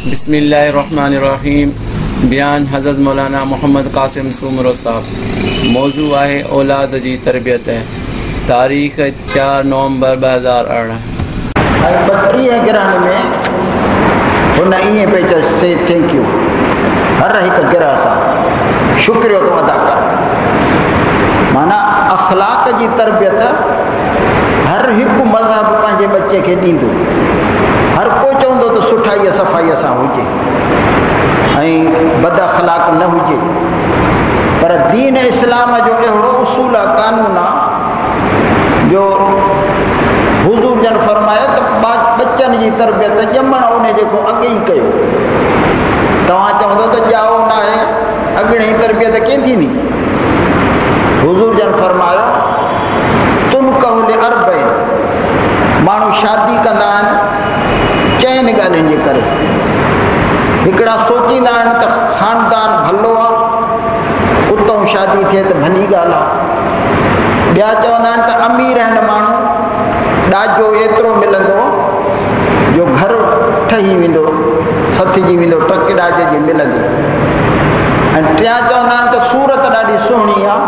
बिस्मिल्लाहिर्रहमानिर्रहीम। बयान हज़रत मौलाना मोहम्मद कासिम सूमरो साहब। मौजू है औलाद जी तरबियत। तारीख़ 4 नवंबर 2018। 32 गिरहण में हुन ईअं पे चयो से थैंक यू हर हिकु गिरह सां शुक्रियो तो अदा कर। माना अखलाक जी तरबियत हर हिकु मज़हब पंहिंजे बच्चे खे ॾींदो। हर को चवंदो त सुठाई सफ़ाई सां हुजे ऐं बद अखलाक न हुजे, पर दीन इस्लाम जो अहिड़ो उसूल आहे, कानून आहे जो हुज़ूर जन फरमायो त बच्चनि जी तरबियत ॼमण उन जेको अॻे ई कयो। तव्हां चवंदो त ॼाओ न आहे, अॻिणे ई तरबियत कीअं थींदी? हुज़ूर जन फरमायो तुम कहले अरबैन। माण्हू शादी कंदा आहिनि 4 ॻाल्हियुनि जे करे। हिकिड़ा सोचींदा आहिनि त ख़ानदान भलो आहे, उतां शादी थिए त भली ॻाल्हि आहे। ॿिया चवंदा आहिनि त अमीर आहिनि माण्हू, ॾाजो एतिरो मिलंदो जो घर ठही वेंदो, सथिजी वेंदो, टक ॾाज जी मिलंदी। ऐं टिया चवंदा आहिनि त सूरत ॾाढी सुहिणी आहे,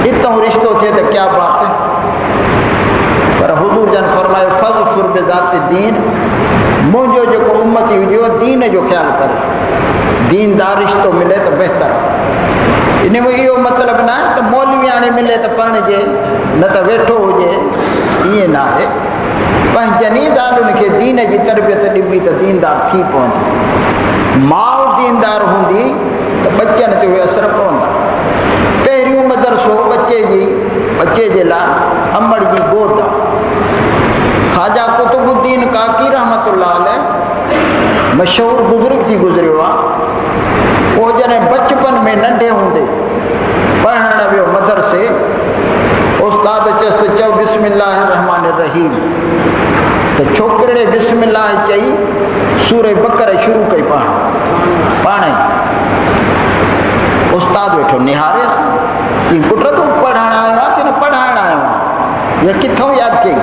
हितां रिश्तो थिए त क्या बात है। पर हुज़ूर जन फरमायो फ़ज़्फ़ुर बिज़ाति दीन। मुंहिंजो जेको उम्मती हुजे दीन जो ख़्यालु करे, दीनदार रिश्तो मिले त बहितर आहे। इन में इहो मतिलबु न आहे त मौलवी हाणे मिले त पढ़िजे न त वेठो हुजे, ईअं न आहे। पंहिंजनि ई ज़ालुनि खे दीन जी तरबियत ॾिबी त दीनदार थी पवंदी। माउ दीनदार हूंदी त बच्चनि ते उहे असर पवंदा। पहिरियों मदरसो बच्चे जे लाइ अमड़ जी गोद आहे। ख़्वाजा कुतुबुद्दीन काकी रहमतुल्लाह अलैह मशहूरु बुज़ुर्ग थी गुज़रियो आहे। उहो जॾहिं बचपन में नंढे हूंदे पढ़णु वियो मदरसे, उस्ताद चयसि त चओ बिस्मिल्लाहिर्रहमानिर्रहीम। त छोकिरे बिस्मिल्लाह चई सूरे बकर शुरू कई पाण ई। उस्ताद वेठो निहारेसि, चई पुट तूं पढ़णु आयो आहे की न पढ़ाइणु आयो आहे? इहा किथां यादि कई?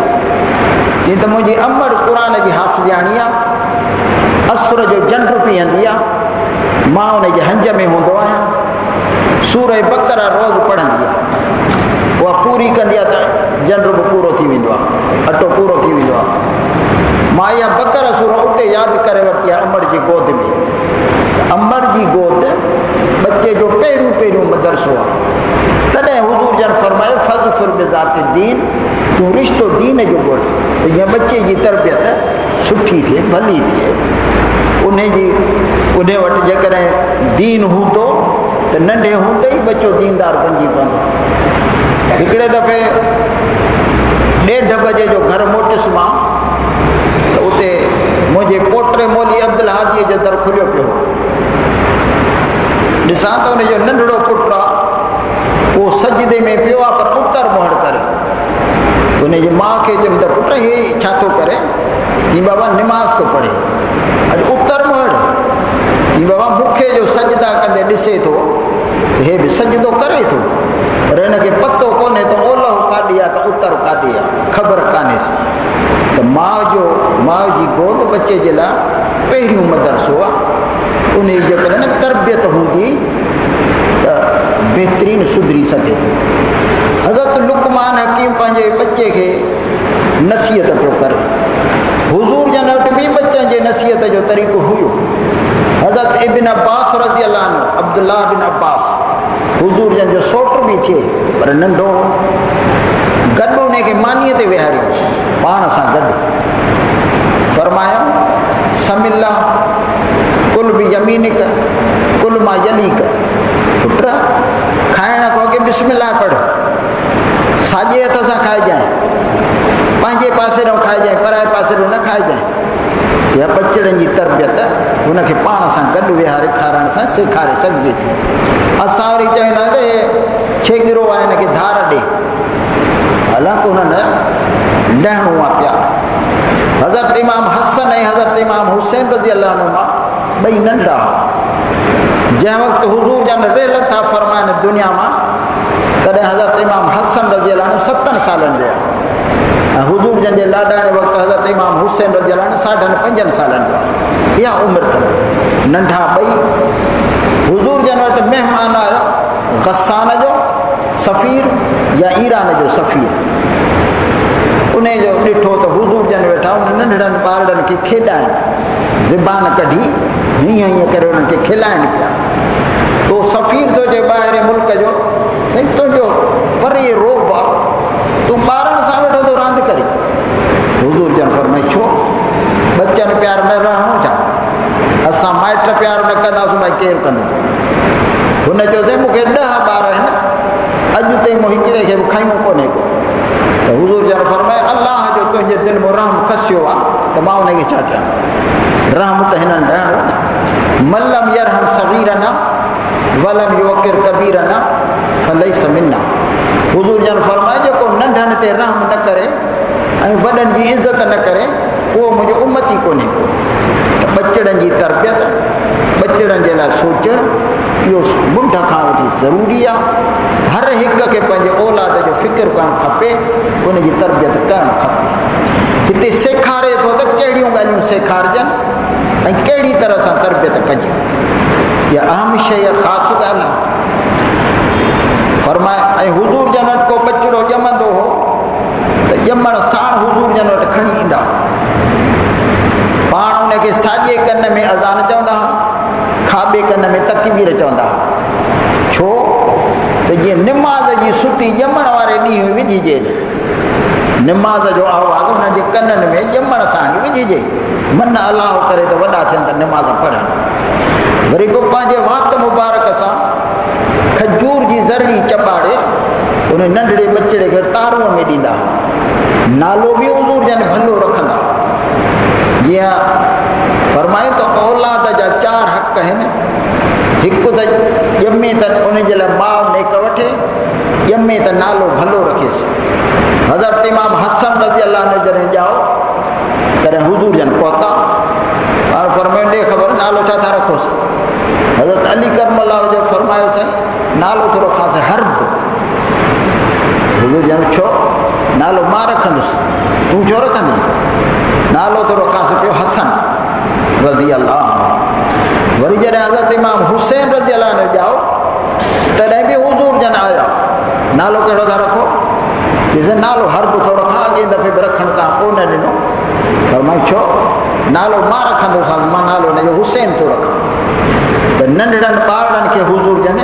चई त मुंहिंजी अमड़ क़ुर जी हाफ़िज़ाणी आहे, असुर जो जंड पीअंदी आहे, मां उन जे हंज में हूंदो आहियां, सूरे बकर रोज़ु पढ़ंदी आहे, उहा पूरी कंदी आहे त जंड बि पूरो थी वेंदो आहे, अटो पूरो थी वेंदो आहे। मां इहा बकर सूर उते यादि करे वरिती आहे अमड़ जी गोद में। अमड़ जी गोद बच्चे जो पहिरियों मदरसो आहे। तॾहिं हुज़ूर जन फरमायो फ़ज़्फ़ुर बिज़ाति दीन। तूं रिश्तो दीन जो ॻोल्ह त हीअं बच्चे जी तरबियत सुठी थिए, भली थिए। उन वटि जेकॾहिं दीन हूंदो त नंढे हूंदे ई बच्चो दीनदार बणिजी पवंदो। हिकिड़े दफ़े 1:30 बजे जो घर मोटियुसि मां, त उते मुंहिंजे पोटे मौली अब्दुल हादीअ जो दर खुलियो पियो। ॾिसां त उनजो नंढड़ो पुटु आहे, उहो सजदे में पियो आहे पर उतर मुहड़ करे। उनजी माउ खे चयमि त पुट हे छा थो करे? चई बाबा निमाज़ थो पढ़े। अॼु उतर मुहड़? चई बाबा मूंखे जो सजदा कंदे ॾिसे थो त हे बि सजदो करे थो, पर हिनखे पतो कोन्हे त ओलह काॾी आहे त उतर काॾी आहे, ख़बर कान्हेसि। त माउ जी गोद बच्चे जे लाइ पहिरियों मदरसो आहे। उन जी जेकॾहिं तरबियत हूंदी त बहितरीनु सुधरी सघे थो। हज़रत लुक़मान हकीम पंहिंजे बच्चे खे नसीहत पियो करे। हुज़ूर जन वटि बि बच्चनि जे नसीहत जो तरीक़ो हुयो। हज़रत इब्न अब्बास रज़ी अल्लाह अन्हु, अब्दुल्लाह बिन अब्बास, हुज़ूर जन जो सोट बि थिए पर नंढो, गॾु उन खे मानीअ ते विहारियो, पाण सां गॾु फरमायो समिल्ला कुल बि यमीनिक कुल मां यलीक। पुट खाइण खां अॻे बिस्मिल्लाह पढ़, साॼे हथ सां खाइजांइ, पंहिंजे पासे ॾांहुं खाइजांइ, पराए पासे ॾांहुं न खाइजांइ। इहा बचड़नि जी तरबियत हुनखे पाण सां गॾु विहारे खाराइण सां सेखारे सघिजे थी। असां वरी चवंदा आहियूं त हे छेगिरो आहे, हिनखे धार ॾे, हालांकि हुननि लहणो आहे प्यार। हज़रत इमाम हसन ऐं हज़रत इमाम हुसैन रज़ी अल्लाह अन्हुमा ॿई नंढा। जंहिं वक़्तु हुज़ूर जन रेल था फरमाइनि दुनिया मां, तॾहिं हज़रत इमाम हसन रज़ी अल्लाह अन्हु 7 सालनि जो आहे। हुजूर जन जे लाडाणे वक़्तु हज़रत इमाम हुसैन रज़ियल्लाहु अन्हु 5.5 सालनि जो इहा उमिरि अथनि नंढा ॿई। हुजूर जन वटि महिमान आयो गस्सान जो सफ़ीर या ईरान जो सफ़ीर। उन जो ॾिठो त हुजूर जन वेठा उन नंढड़नि ॿारनि खे खेॾाइनि, ज़बान कढी हीअं हीअं करे उन्हनि खे खिलाइनि पिया। तो सफ़ीर थो चए ॿाहिरि मुल्क जो, साईं तुंहिंजो परे रोब आहे, तूं ॿारनि सां वेठो थो रांदि करे। हुजूर जन फरमाए छो बच्चनि प्यार न रहणो छा, असां माइट प्यार न कंदासीं भाई केरु कंदो। हुन चयोसीं मूंखे 10 ॿार आहिनि, अॼु ताईं मूं हिकिड़े खे बि खयूं कोन्हे को। त हुजूर जन फरमाए अलाह जो तुंहिंजे दिलि में रहम खसियो आहे त मां उनखे छा कयां, रहम त हिननि ॾियणो न। मल्लम यरहम सगीरना वलम युकिर कबीरना फलैस मिन्ना। हुजूर जन फरमाए जेको नंढनि ते रहम न करे ऐं वॾनि जी इज़त न करे उहो मुंहिंजो उम्मती कोन्हे को। बचड़नि जी तरबियत, बचड़नि जे लाइ सोचणु इहो मुंड खां वठी ज़रूरी आहे। हर हिक खे पंहिंजे औलाद जो फ़िक्र करणु खपे, उनजी तरबियत करणु खपे। हिते सेखारे थो त कहिड़ियूं ॻाल्हियूं सेखारजनि ऐं कहिड़ी तरह सां तरबियत कजे। इहा अहम शइ ख़ासि ॻाल्हि आहे। फरमाए ऐं हुजूर जन वटि को बचिड़ो ॼमंदो हो त ॼमण साण हुजूर जन वटि खणी ईंदा, पाण उनखे साॼे कन में अज़ान चवंदा हुआ, खाॿे कन में तकबीर चवंदा हुआ। छो त जीअं निमाज़ जी सुती ॼमण वारे ॾींहुं विझिजे, निमाज़ जो आवाज़ु हुन जे कननि में ॼमण सां ई विझिजे। मन अलाह करे त वॾा थियनि त निमाज़ पढ़नि। वरी पोइ पंहिंजे वात मुबारक सां खजूर जी ज़रड़ी चॿाड़े उन नंढड़े बचिड़े खे तारूअ में ॾींदा। नालो बि हुजूर जन भलो रखंदा। जीअं फरमाए त औलाद जा 4 हक़ आहिनि। हिकु त ॼमे त उनजे लाइ माउ नेक वठे, ॼमे त नालो भलो रखेसि। हज़रत इमाम हसन रज़ियल्लाहु अन्हु जॾहिं ॼाओ तॾहिं हुजूर जन पहुता, पाण फरमाए ॾे ख़बर नालो छा था रखोसि। हज़रत अली करमल्लाह जो फरमायो साईं नालो थो रखांसि हर्ब। हुजूर जन छो, नालो मां रखंदुसि, तूं छो रखंदी, नालो थो रखांसि पियो हसन रज़ियल्लाहु अन्हु। वरी जॾहिं हज़रत इमाम हुसैन रज़ियल्लाहु अन्हु ॼाओ तॾहिं बि हुजूर जन आया, नालो कहिड़ो था रखो, चइसि नालो हर्ब थो रखां, अॻे दफ़े बि रखण तां पोइ न ॾिनो। पर मां छो, नालो मां रखंदुसि, मां नालो हुनजो हुसैन थो रखां। त नंढड़नि ॿारनि खे हुजूर जन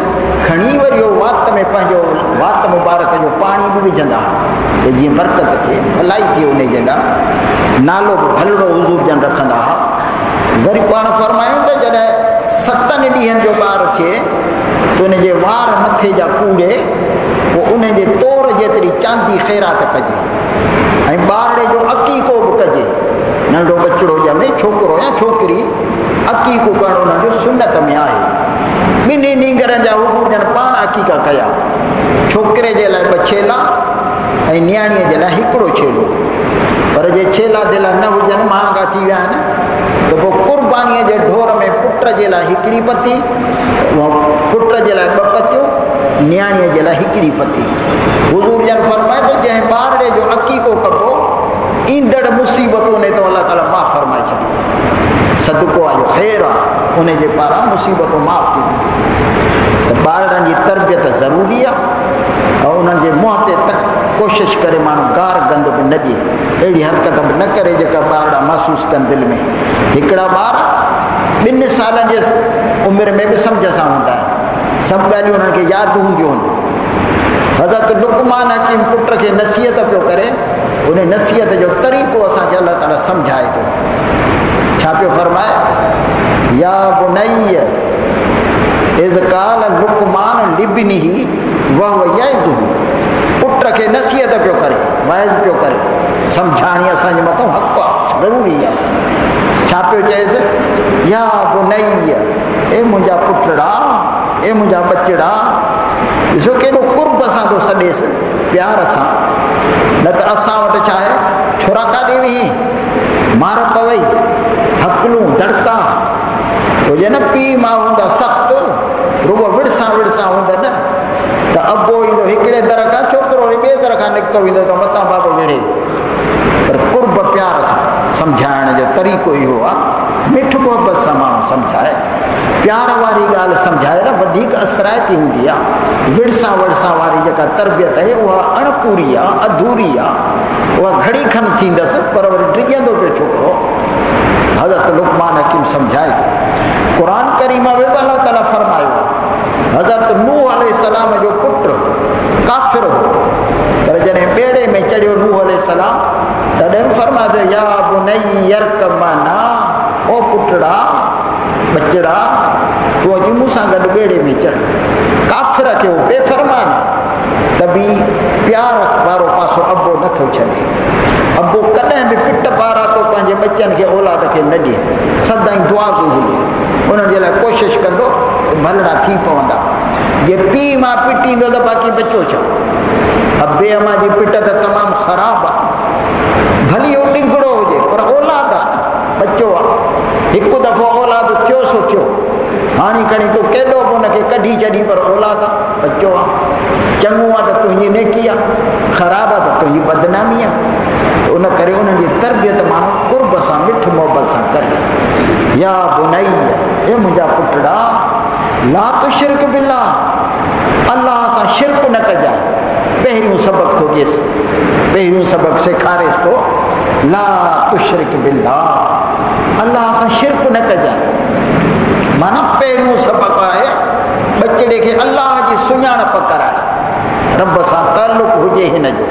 खणी वरी वात में पंहिंजो वात मुबारक जो पाणी बि विझंदा त जीअं बरकत थिए, भलाई थिए। उन जे लाइ नालो बि भलड़ो हुजूर जन रखंदा हुआ। वरी पाण फरमायूं त जॾहिं 7 ॾींहंनि जो ॿारु थिए त उनजे वार मथे जा कूड़े पोइ उनजे तोर जेतिरी चांदी ख़ैरात कजे ऐं ॿारड़े जो अक़ीक़ो बि कजे। नंढो बचिड़ो ॼमे, छोकिरो या छोकिरी, अक़ीक़ो करणु उन्हनि जो सुनत में आहे। 2 नींगरनि जा हुजूर जन पाण अक़ीक़ा कया, छोकिरे जे लाइ 2 छेला ऐं नियाणीअ जे लाइ 1 छेलो। पर जे छेला दिला न हुजनि, महांगा थी विया आहिनि, त पोइ क़ुर्बानीअ जे ढोर में पुट जे लाइ 1 पती, पुट जे लाइ 2 पतियूं, नियाणीअ जे लाइ 1 पती। हुजूर जन फरमाए त जंहिं ॿारड़े जो अक़ीक़ो कबो ईंदड़ मुसीबतूं ने तो अल्लाह ताला माफ़ फरमाए छॾींदो। सदको आहे, ख़ैर आहे, उनजे पारां मुसीबतूं माफ़ थी वेंदियूं। त ॿारनि जी तरबियत ज़रूरी आहे ऐं उन्हनि जे मुंहं ते तक कोशिशि करे माण्हू गार गंद बि न ॾिए, अहिड़ी हरकत बि न करे जेका ॿारड़ा महसूसु कनि दिलि में। हिकिड़ा ॿार 2 सालनि जे उमिरि में बि सम्झ सां हूंदा आहिनि, सभु ॻाल्हियूं उन्हनि खे यादि हूंदियूं आहिनि। हज़रत लुक़मान हकीम पुट खे नसीहत पियो करे, उन नसीहत जो तरीक़ो असांखे अल्लाह ताला सम्झाए थो। छा पियो फरमाए, या बुनैय इज़ क़ाल लुक़मान लिब्निही वहुव यइज़ुहु। पुट खे नसीहत पियो करे, वाइज़ पियो करे, सम्झाणी असांजे मथां हक़ आहे, ज़रूरी आहे। छा पियो चएसि, या बुनैय, ए मुंहिंजा पुटड़ा, ए मुंहिंजा बचिड़ा। ॾिसो केॾो कुर्ब सां थो सॾेसि, प्यार सां। न त असां वटि छा आहे, छोरा काॾे वेही, मार पवई, हकलूं दड़का हुजे न, पीउ माउ हूंदा सख़्तु, रुगो विड़सां हूंदा न। त अबो ईंदो हिकिड़े दर खां, छोकिरो वरी ॿिए दर खां निकितो वेंदो त मतां बाबो विढ़े, पर कुर्ब प्यार सां सम्झाइण जो तरीक़ो इहो आहे, मिठ मुहबत सां माण्हू सम्झाए, प्यार वारी ॻाल्हि सम्झाए न वधीक असराइती हूंदी आहे। विरसा वरसा वारी जेका तरबियत आहे उहा अणपूरी आहे, अधूरी आहे, उहा घड़ी खन थींदसि पर वरी डिॼंदो पियो छोकिरो। हज़रत लुक़मान हकीम सम्झाए क़ुर करीम में अल्लाह ताला फरमायो आहे हज़रत नूह अलैहिस्सलाम जो पुटु काफ़िर हो, पर जॾहिं ॿेड़े में चढ़ियो नूह अलैहिस्सलाम तॾहिं फरमायो या बुनैया इरकब माना, ओ पुटड़ा बचड़ा तूं अची मूंसां गॾु ॿेड़े में चढ़। काफ़िर खे उहो बेफ़रमान त बि प्यार वारो पासो अबो नथो छॾे। अबो कॾहिं बि पिट पारां तो पंहिंजे बचनि खे औलाद खे न ॾिए, सदाईं दुआ बि हुजे, उन्हनि जे लाइ कोशिशि कंदो भलड़ा थी पवंदा। जे पीउ मां पिटींदो त बाक़ी बचो छा? अबे अम्मा जी पिट त तमामु ख़राबु आहे, भली उहो टिंगड़ो हुजे पर औलाद आहे, बचो आहे। हिकु दफ़ो औलाद थियो सो थियो, हाणे खणी तूं केॾो बि हुनखे कढी छॾी पर औलाद आहे, बचो आहे। चङो आहे त तुंहिंजी नेकी आहे, ख़राबु आहे त तुंहिंजी बदनामी आहे। त उन करे उन्हनि जी तरबियत माण्हू कुर्ब सां मिठ मुहबत सां करे। या बुनैया, हे मुंहिंजा पुटड़ा ला तुशिरक बिल्लाह, अल्लाह सां शिरक न कजांइ। पहिरियों सबक़ थो ॾिएसि, पहिरियों सबक़ सेखारेसि थो ला तुशिरक बिल्लाह, अल्लाह सां शिरक न कजांइ। माना पहिरियों सबक़ आहे बचड़े खे अल्लाह जी सुञाणप कराए, रब सां ताल्लुक़ हुजे हिन जो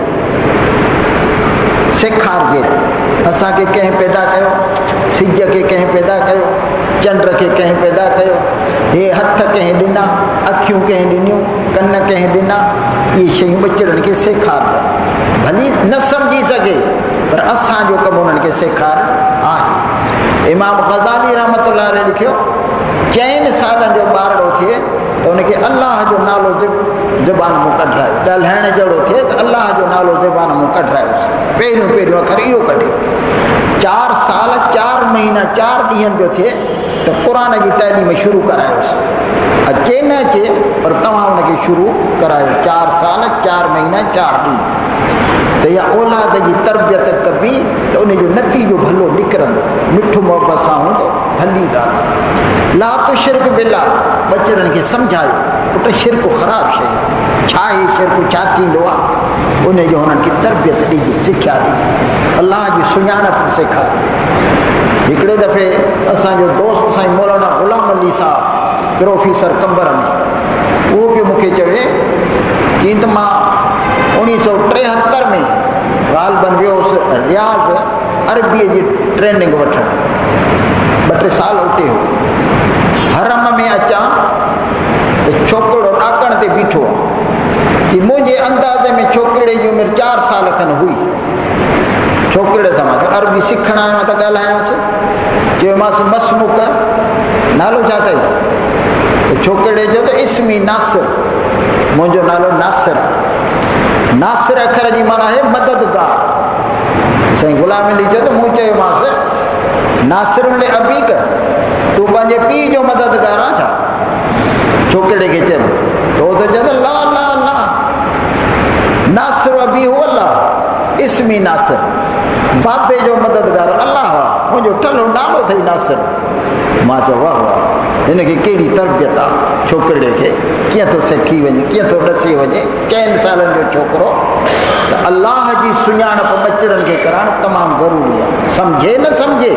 सेखारिजे। असांखे कंहिं पैदा कयो, सिज खे कंहिं पैदा कयो, चंड खे कंहिं पैदा कयो, हे हथ कंहिं ॾिना, अखियूं कंहिं ॾिनियूं, कन कंहिं ॾिना, इहे शयूं बचड़नि खे सेखारिजे। भली न सम्झी सघे पर असांजो कमु उन्हनि खे सेखार आहे। इमाम ग़ज़ाली रहमतुल्लाह अलैह लिखियो 4 सालनि जो ॿारड़ो थिए त उनखे अल्लाह जो नालो ज़बान मूं कढायो, ॻाल्हाइण जहिड़ो थिए त अल्लाह जो नालो ज़बान मूं कढायोसि। पहिरियों अखर इहो कढे। 4 साल 4 महीना 4 ॾींहंनि जो थिए त क़ुर जी तइलीम शुरू करायोसि। अचे न अचे पर तव्हां हुनखे शुरू करायो। 4 साल 4 महीना 4 ॾींहं त इहा औलाद जी तरबियत कबी त उनजो नतीजो भलो निकिरंदो, मिठो मुहबत सां हूंदो, भली ॻाल्हि। ला तुशिरक बिल्लाह, बचड़नि खे सम्झायो पुट शिरक ख़राबु शइ आहे, छा आहे शिरक, छा थींदो आहे, उनजो हुननि खे तरबियत ॾिजे, सिख्या ॾिजे, अल्लाह जी सुञाणप सेखारिजे। हिकिड़े दफ़े असांजो दोस्त साईं मौलाना ग़ुलाम अली साहब प्रोफेसर कंबर में, उहो बि मूंखे चवे कि त मां 1973 में ग़ालिबन वियो हुउसि रियाज़ अरबीअ जी ट्रेनिंग वठणु, 2-3 साल उते हो। हरम में अचां त छोकिरो ॾाकण ते बीठो आहे कि मुंहिंजे अंदाज़े में छोकिरे जी उमिरि 4 साल खनि हुई। छोकिरे सां मां अरबी सिखणु आयो त ॻाल्हायांसि, चयोमांसि मसमुक, नालो छा अथई? त छोकिरे चयो त इस्मी नासिर, मुंहिंजो नालो नासिर। नासिर अखर जी माना आहे मददगार। साईं ग़ुलाम अली चयो त मूं चयोमांसि नासिर मिले अबीक, तूं पंहिंजे पीउ जो मददगार आहे छा? छोकिरे खे चयो त उहो त चयो ला ला ला, नासिर अबी हो अल्लाह, इस्मी नासिर, बाबे जो मददगार अल्लाह आहे, मुंहिंजो टलो नालो अथई नासिर। मां चयो वाह वाह, हिनखे कहिड़ी तरबियत आहे, छोकिरे खे कीअं थो सिखी वञे, कीअं थो ॾसी वञे। 4 सालनि जो छोकिरो, त अल्लाह जी सुञाणप बचड़नि खे करणु तमामु ज़रूरी आहे। सम्झे न सम्झे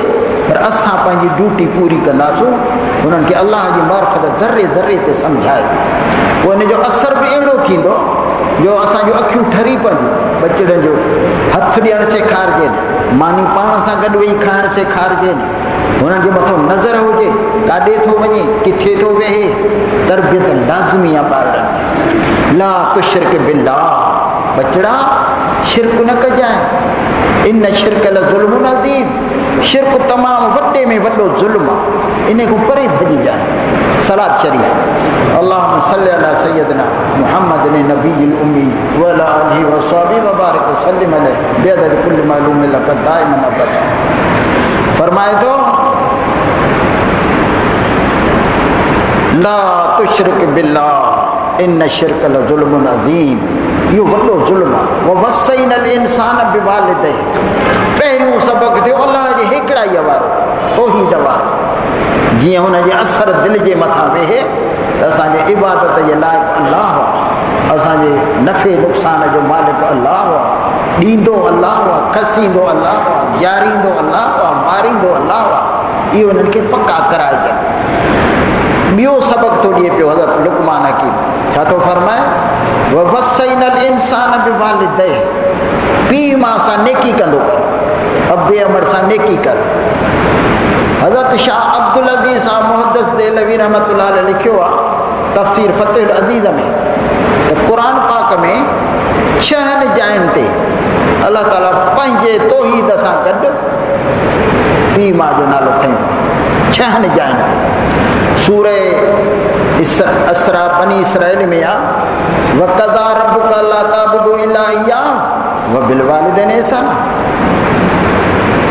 पर असां पंहिंजी ड्यूटी पूरी कंदासूं, हुननि खे अल्लाह जी मार्फत ज़र्रे ज़र्रे ते सम्झाए, पोइ हिन जो असर बि अहिड़ो थींदो जो असांजूं अखियूं ठरी पवंदियूं। बचड़नि जो हथु ॾियणु सेखारिजे, मानी पाण सां गॾु वेही खाइणु सेखारिजे, हुननि जे मथां नज़र हुजे, काॾे थो वञे, किथे थो वेहे, तरबियत लाज़मी आहे ॿारनि। ला तुशिरक बिल्लाह, बचड़ा शिरक न कजांइ, इन शिरक लज़ुल्मुन अज़ीम, शिरक तमामु वॾे में वॾो ज़ुल्म आहे, इन खां परे भॼिजांइ। सलात शरीफ़ अल्लाहुम्मा सल्लि अला सय्यदना मुहम्मदिन नबील उम्मी व अला आलिहि व अस्हाबिहि व बारिक व सल्लिम अलैहि बिअदद कुल्लि मालूम लक दाइमन अबदा। फरमाए तो ला तुशरिक बिल्लाह इन शिरक लज़ुल्मुन अज़ीम, यो वॾो ज़ुल्म आहे। वो वसैनल इंसान बिवालिदै, पहिरियों सबक़ थियो अलाह जे हिकिड़ाईअ वारो, तौहीद वारो। जीअं हुन जे असर दिलि जे मथां वेहे त असांजे इबादत जे लाइक़ु अलाह आहे, असांजे नफ़े नुक़सान जो मालिक अलाह आहे, ॾींदो अलाह आहे, खसींदो अलाह आहे, ॼारींदो अलाह आहे, मारींदो अलाह आहे। इहो हुननि खे पका कराए ॾियनि। ॿियो सबक़ थो ॾिए पियो हज़रत लुक़मान हकीम, छा थो फरमाए? वसैनल इंसान बिवालिदै, पीउ मां सां नेकी कंदो कर, अबे अमर सां नेकी कर। हज़रत शाह अब्दुल अज़ीज़ साहब मुहद्दिस देहलवी रहमतुल्लाह अलैह लिखियो आहे तफ़सीर फ़तहुल अज़ीज़ में त क़ुर पाक में 6 जायुनि ते अलाह ताला पंहिंजे तौहीद सां गॾु पीउ माउ जो नालो खयो आहे। 6 जायुनि ते सूरह इसरा बनी इसराइल में आहे वक़ज़ा रब्बुका अल्ला ताबुदू इल्ला इय्याहु व बिल वालिदैन इहसाना।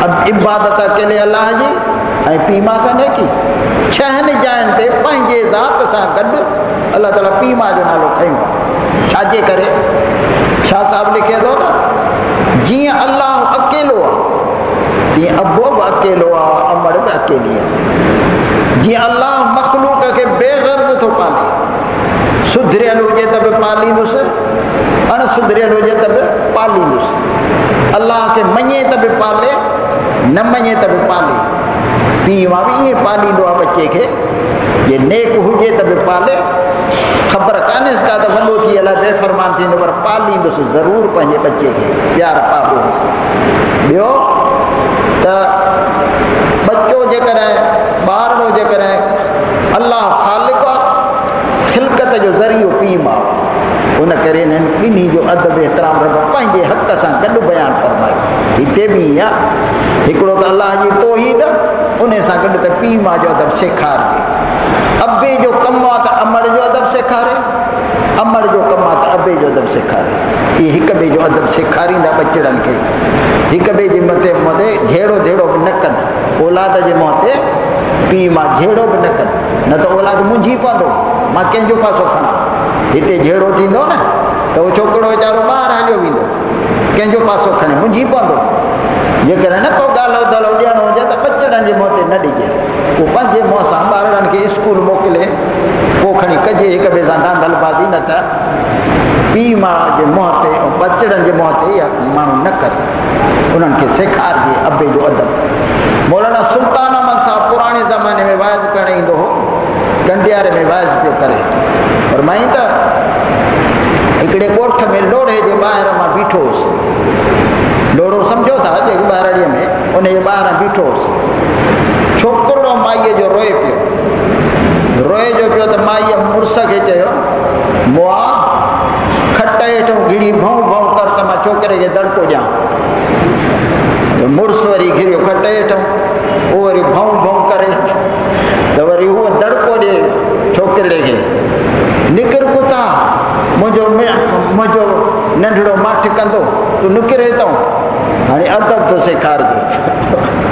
अब इबादत अकेले अल्लाह जी ऐं पीउ माउ सां नेकी। 6 जायुनि ते पंहिंजे ज़ात सां गॾु अलाह ताला पीउ माउ जो नालो खयो आहे। छाजे करे? शाह साहिबु लिखे थो त जीअं अल्लाह अकेलो आहे तीअं अबो बि अकेलो आहे, अमड़ बि अकेली आहे। जीअं अल्लाह मख़लूक खे बेग़र्ज़ थो पाले, सुधरियल हुजे त बि पालींदुसि, अण सुधरियल हुजे त बि पालींदुसि। अल्लाह खे मञे त बि पाले, न मञे त बि पाले। पीउ मां बि ईअं पालींदो आहे बचे खे, जे नेक हुजे त बि पाले, ख़बर कान्हेसि का त वॾो थी अलाए बेफ़रमान थींदो, पर पालींदुसि ज़रूरु पंहिंजे बचे खे, प्यार पाबो। ॿियो त बचो जेकॾहिं ॿारड़ो जेकॾहिं अल्लाह ख़ालिक़ आहे, ख़िलक़त जो ज़रियो पीउ माउ, उन करे हिननि ॿिन्ही जो अदब एतिराम रब पंहिंजे हक़ सां गॾु बयानु फ़रमायो। हिते बि ईअं आहे, हिकिड़ो त अल्लाह जी तौहीद, उन सां गॾु त पीउ माउ जो अदब सेखारे। अबे जो कमु आहे त अमड़ जो अदब सेखारे, अमड़ जो कमु आहे त अबे जो अदब सेखारे। इहे हिक ॿिए जो अदब सेखारींदा ॿचिड़नि खे, हिक ॿिए जे मथे झेड़ो धेड़ो बि न कनि। औलाद जे मुंहं ते पीउ मां झेड़ो बि न कनि, न त औलाद मुंझी पवंदो, मां कंहिंजो पासो खणां। हिते झेड़ो थींदो न त उहो छोकिरो वीचारो ॿाहिरि हलियो वेंदो, कंहिंजो पासो खणे, मुंझी पवंदो। जेकॾहिं न को ॻाल्हि दलो ॾियणो हुजे त ॿचिड़नि जे मुंहं ते न ॾिजे, उहो पंहिंजे मुंहं सां ॿारनि खे स्कूल मोकिले, पोइ खणी कजे हिक ॿिए सां धांधलबाज़ी, न त पीउ माउ जे मुंहं ते ऐं ॿचिड़नि जे मुंहं ते इहा माण्हू न करे, उन्हनि खे सेखारिजे अबे जो अदब। मौलाना सुल्तान अहमद साहब पुराणे ज़माने में वाइज़ करणु ईंदो हो, कंडियारे में वाइज़ पियो करे, पर मां त हिकिड़े ॻोठ में लोढ़े जे ॿाहिरि मां बीठो हुउसि। लोढ़ो सम्झो था जेके ॿारड़ीअ में, उन जे ॿाहिरां बीठो हुउसि। छोकिरो माईअ जो रोए पियो, रोए जो पियो त माईअ मुड़ुस खे चयो, मुआ खट हेठि घिड़ी भऊं भऊं कर त मां छोकिरे खे दड़को ॾियां। मुड़ुस वरी घिरियो खट हेठि, उहो वरी भऊं भऊं करे त वरी उहो दड़को ॾिए छोकिरे खे, निकिर कुता, मुंहिंजो नंढड़ो माठ कंदो, तूं निकिरे थो। हाणे अदब थो सेखारिजे,